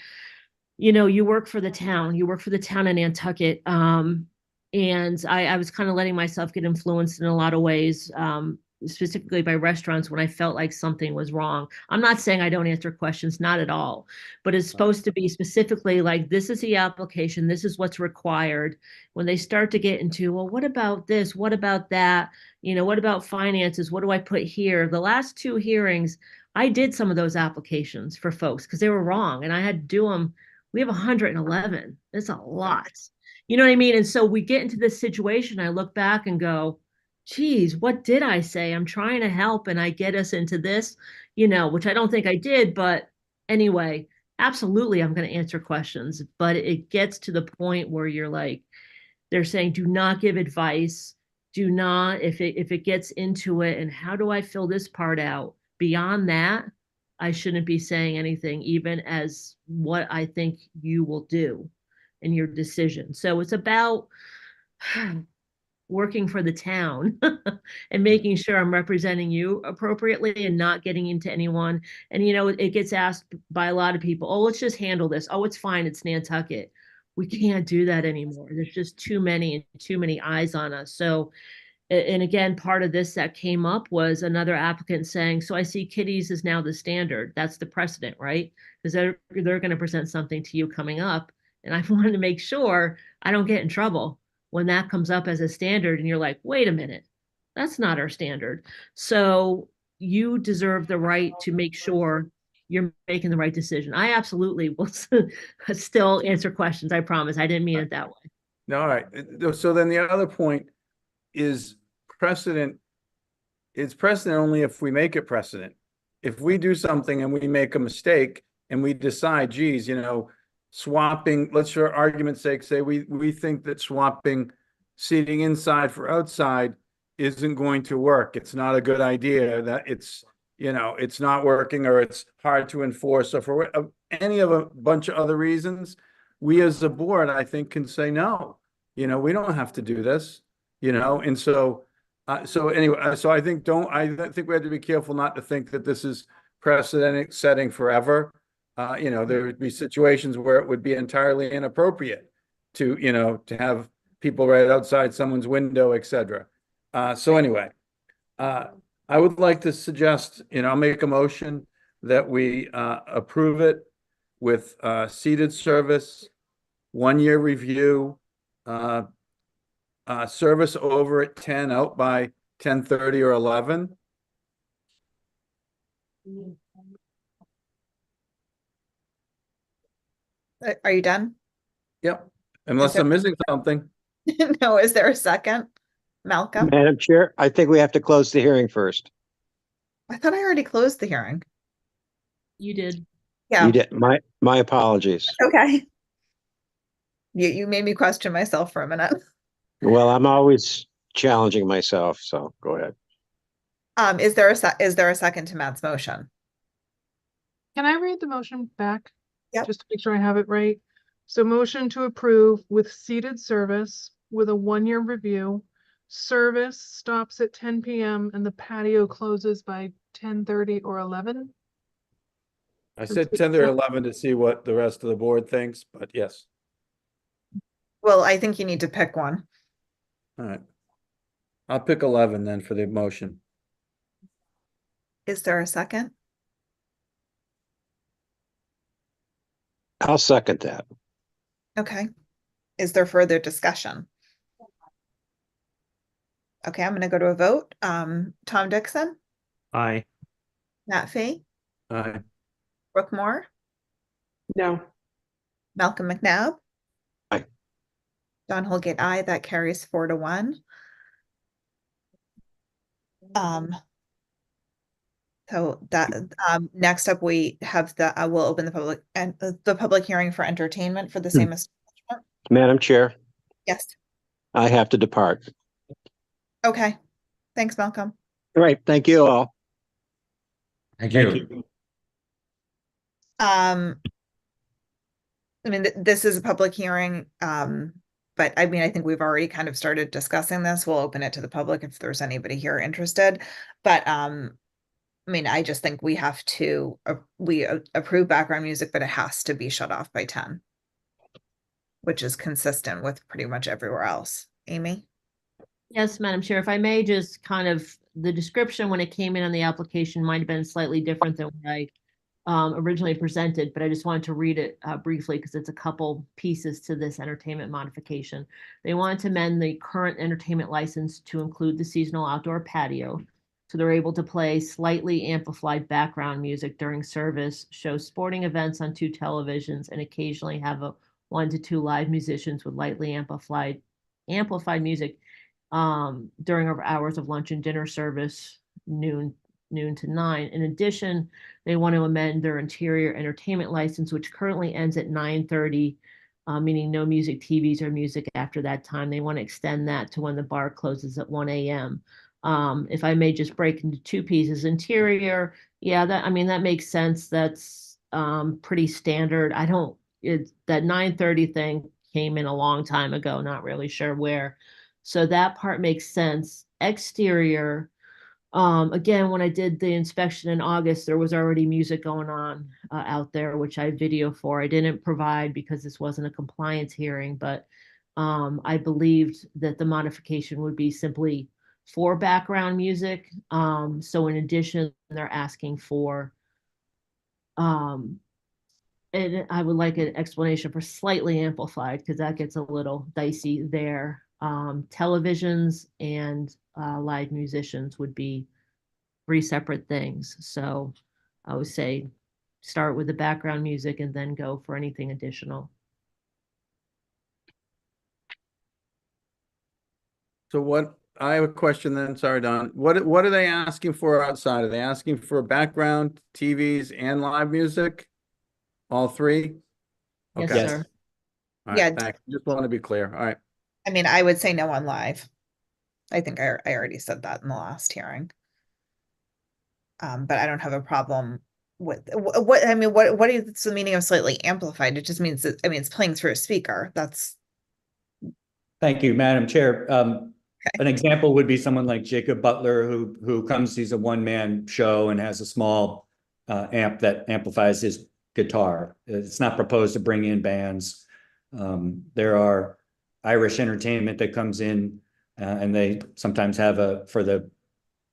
you work for the town. You work for the town in Nantucket. And I was kind of letting myself get influenced in a lot of ways, specifically by restaurants when I felt like something was wrong. I'm not saying I don't answer questions, not at all, but it's supposed to be specifically like, this is the application, this is what's required. When they start to get into, well, what about this? What about that? What about finances? What do I put here? The last 2 hearings, I did some of those applications for folks because they were wrong and I had to do them. We have 111. That's a lot. You know what I mean? And so we get into this situation. I look back and go, geez, what did I say? I'm trying to help and I get us into this, which I don't think I did. But anyway, absolutely, I'm going to answer questions. But it gets to the point where you're like, they're saying, do not give advice. Do not, if it gets into it, and how do I fill this part out? Beyond that, I shouldn't be saying anything, even as what I think you will do in your decision. So it's about working for the town and making sure I'm representing you appropriately and not getting into anyone. And, you know, it gets asked by a lot of people, oh, let's just handle this. Oh, it's fine. It's Nantucket. We can't do that anymore. There's just too many eyes on us. So, and again, part of this that came up was another applicant saying, so I see kitties is now the standard. That's the precedent, right? Because they're going to present something to you coming up. And I wanted to make sure I don't get in trouble when that comes up as a standard and you're like, wait a minute, that's not our standard. So you deserve the right to make sure you're making the right decision. I absolutely will still answer questions. I promise. I didn't mean it that way. No, all right. So then the other point is precedent. It's precedent only if we make it precedent. If we do something and we make a mistake and we decide, geez, you know, swapping, let's for argument's sake, say we think that swapping seating inside for outside isn't going to work. It's not a good idea, that it's, you know, it's not working or it's hard to enforce, or for any of a bunch of other reasons, we as a board, I think, can say, no, you know, we don't have to do this, you know, and so anyway, so I think I think we have to be careful not to think that this is precedent setting forever. You know, there would be situations where it would be entirely inappropriate to, you know, to have people right outside someone's window, etc. So anyway, I would like to suggest, you know, I'll make a motion that we approve it with seated service, 1-year review, service over at 10, out by 10:30 or 11. Are you done? Yep, unless I'm missing something. No, is there a second? Malcolm? Madam Chair, I think we have to close the hearing first. I thought I already closed the hearing. You did. Yeah. You did. My apologies. Okay. You made me question myself for a minute. Well, I'm always challenging myself, so go ahead. Is there a second to Matt's motion? Can I read the motion back? Yep. Just to make sure I have it right. So motion to approve with seated service with a 1-year review. Service stops at 10 p.m. and the patio closes by 10:30 or 11. I said 10 or 11 to see what the rest of the board thinks, but yes. Well, I think you need to pick one. All right. I'll pick 11 then for the motion. Is there a second? I'll second that. Okay. Is there further discussion? Okay, I'm going to go to a vote. Tom Dixon, Aye. Matt Fee, Aye. Brooke Moore, No. Malcolm McNabb. Aye. Don Holgate, aye. That carries 4-1. So that next up we have we'll open the public hearing for entertainment for the same establishment. Madam Chair, Yes. I have to depart. Okay. Thanks, Malcolm. All right. Thank you all. Thank Thank you. you. I mean, this is a public hearing, but I mean, I think we've already kind of started discussing this. We'll open it to the public if there's anybody here interested. But I mean, I just think we have to approve background music, but it has to be shut off by 10, which is consistent with pretty much everywhere else. Amy? Yes, Madam Chair, if I may just kind of, the description when it came in on the application might have been slightly different than what I originally presented, but I just wanted to read it briefly because it's a couple pieces to this entertainment modification. They wanted to amend the current entertainment license to include the seasonal outdoor patio. So they're able to play slightly amplified background music during service, show sporting events on 2 televisions, and occasionally have 1 to 2 live musicians with lightly amplified music during our hours of lunch and dinner service, noon to 9. In addition, they want to amend their interior entertainment license, which currently ends at 9:30, meaning no music, TVs, or music after that time. They want to extend that to when the bar closes at 1 a.m. If I may just break into 2 pieces. Interior, yeah, that makes sense. That's pretty standard. That 9:30 thing came in a long time ago, not really sure where. So that part makes sense. Exterior, again, when I did the inspection in August, there was already music going on out there, which I video for. I didn't provide because this wasn't a compliance hearing, but I believed that the modification would be simply for background music. So in addition, they're asking for, and I would like an explanation for slightly amplified, because that gets a little dicey there. Televisions and live musicians would be 3 separate things. So I would say start with the background music and then go for anything additional. So what, I have a question then, sorry, Don. What are they asking for outside? Are they asking for background, TVs and live music? All 3? Yes, Okay. sir. All right, Yeah. thanks. Just want to be clear. All right. I mean, I would say no on live. I think I already said that in the last hearing. But I don't have a problem with what I mean, what is the meaning of slightly amplified? It just means that, I mean, it's playing through a speaker. That's Thank you, Madam Chair. An example would be someone like Jacob Butler, who comes, he's a one-man show and has a small amp that amplifies his guitar. It's not proposed to bring in bands. There are Irish entertainment that comes in, and they sometimes have for the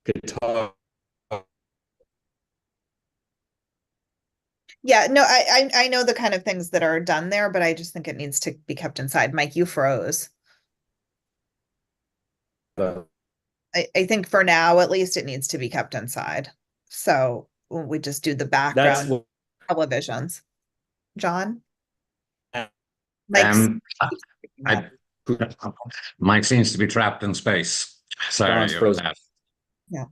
guitar. yeah, no, I know the kind of things that are done there, but I just think it needs to be kept inside. Mike, you froze. I think for now, at least, it needs to be kept inside. So we just do the background televisions. John? Mike's Mike seems to be trapped in space. Sorry about that. Yeah.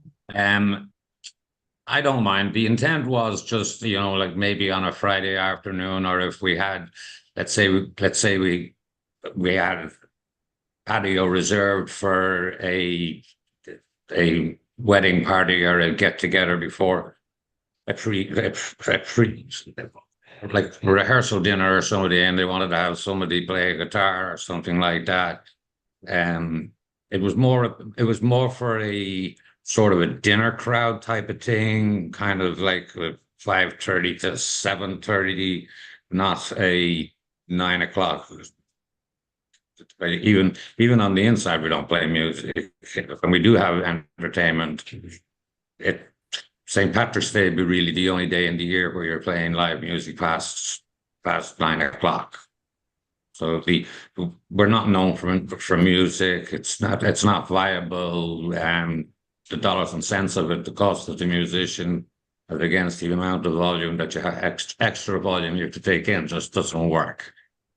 I don't mind. The intent was just, you know, like maybe on a Friday afternoon, or if we had, let's say we had patio reserved for a wedding party or a get together before a like rehearsal dinner or somebody, and they wanted to have somebody play a guitar or something like that. It was more for a sort of a dinner crowd type of thing, kind of like 5:30 to 7:30, not a 9 o'clock. Even on the inside, we don't play music, and we do have entertainment. St. Patrick's Day would be really the only day in the year where you're playing live music past 9 o'clock. So we're not known for music. It's not viable. The dollars and cents of it, the cost of the musician, as against the amount of volume that you have, extra volume you have to take in, just doesn't work.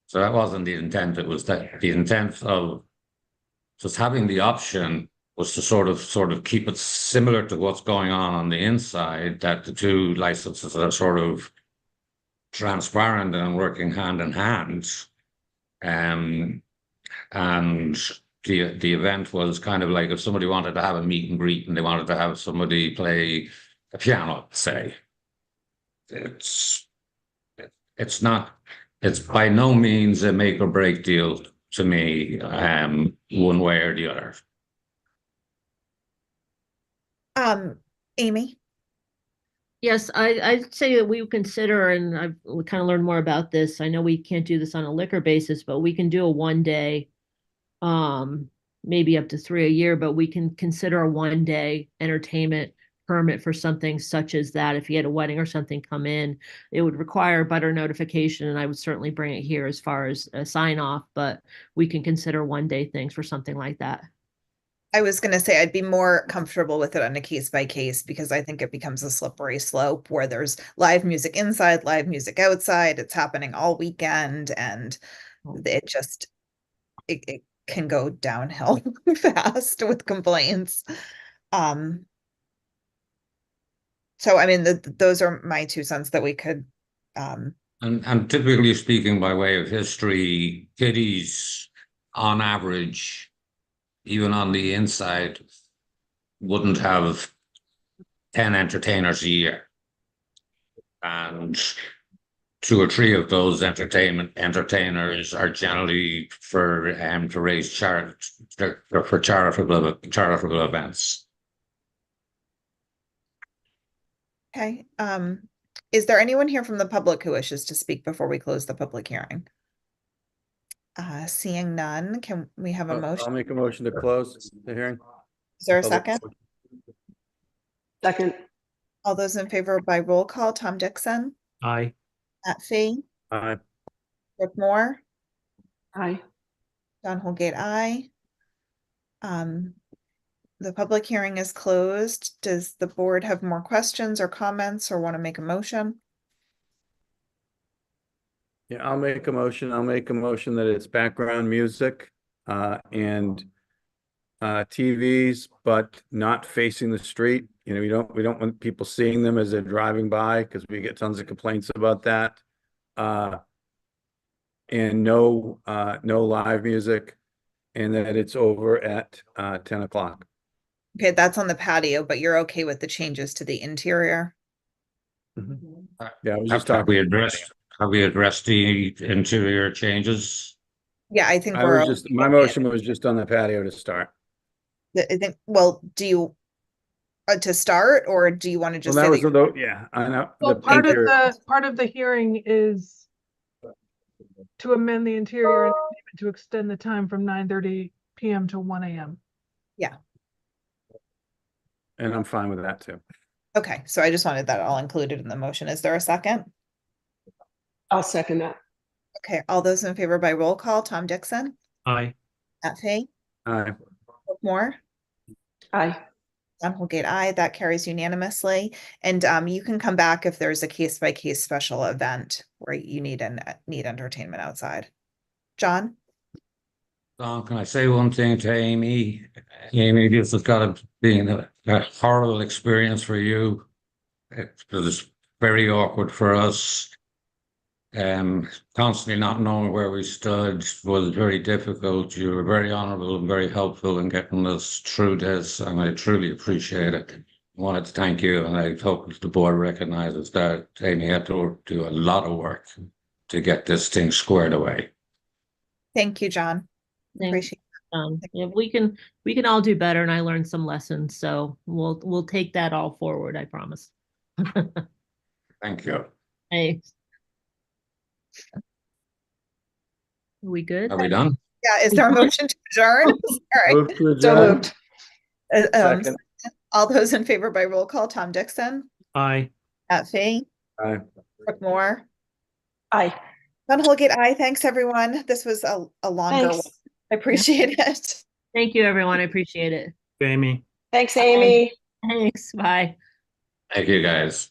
So that wasn't the intent. It was that the intent of just having the option was to sort of keep it similar to what's going on the inside, that the 2 licenses are sort of transparent and working hand in hand. And the event was kind of like if somebody wanted to have a meet and greet and they wanted to have somebody play a piano, say, it's by no means a make or break deal to me, one way or the other. Amy? Yes, I'd say that we would consider, and we kind of learned more about this. I know we can't do this on a liquor basis, but we can do a 1-day, maybe up to 3 a year, but we can consider a 1-day entertainment permit for something such as that. If you had a wedding or something come in, it would require butter notification, and I would certainly bring it here as far as a sign off, but we can consider 1-day things for something like that. I was going to say I'd be more comfortable with it on a case by case, because I think it becomes a slippery slope where there's live music inside, live music outside. It's happening all weekend, and it can go downhill fast with complaints. So I mean, those are my 2 cents that we could. And typically speaking, by way of history, kiddies on average, even on the inside, wouldn't have 10 entertainers a year. And two or three of those entertainers are generally for to raise for charitable events. Okay, is there anyone here from the public who wishes to speak before we close the public hearing? Seeing none, can we have a I'll motion? make a motion to close the hearing. Is there a Public- second? Second, All those in favor by roll call, Tom Dixon, Aye. Matt Fee, Aye. Brooke Moore, aye. John Holgate, aye. The public hearing is closed. Does the board have more questions or comments or want to make a motion? Yeah, I'll make a motion. I'll make a motion that it's background music and TVs, but not facing the street. You know, we don't want people seeing them as they're driving by because we get tons of complaints about that. And no live music, and that it's over at 10 o'clock. Okay, that's on the patio, but you're okay with the changes to the interior? Yeah, I was just Have talking. we addressed the interior changes? Yeah, I think I we're. was just, my motion was just on the patio to start. I think, well, do you to start, or do you want to Well, just that say was that? the, yeah, I know. Well, the part of interior- the hearing is to amend the interior entertainment to extend the time from 9:30 PM to 1 AM. And I'm fine with that too. Okay, so I just wanted that all included in the motion. Is there a second? I'll second that. Okay, all those in favor by roll call, Tom Dixon, Aye. Matt Fee, Aye. Brooke Moore, Aye. John Holgate, aye. That carries unanimously. And you can come back if there's a case by case special event where you need entertainment outside. John? Can I say one thing to Amy? Amy, this has got to be a horrible experience for you. It was very awkward for us. Constantly not knowing where we stood was very difficult. You were very honorable and very helpful in getting us through this, and I truly appreciate it. I wanted to thank you, and I hope the board recognizes that Amy had to do a lot of work to get this thing squared away. Thank you, John. Thanks. Appreciate Yeah, we can all do better, and I learned some lessons, so we'll take that all forward, I promise. Thank you. Thanks. Are we good? Are we done? Yeah, is there a motion to adjourn? All right. Move to So adjourn. moved. Second. All those in favor by roll call, Tom Dixon, Aye. Matt Fee, Aye. Brooke Moore, Aye. John Holgate, aye. Thanks, everyone. This was a longer one. Thanks. I appreciate it. Thank you, everyone. I appreciate it. Amy. Thanks, Amy. Thanks. Bye. Thank you, guys.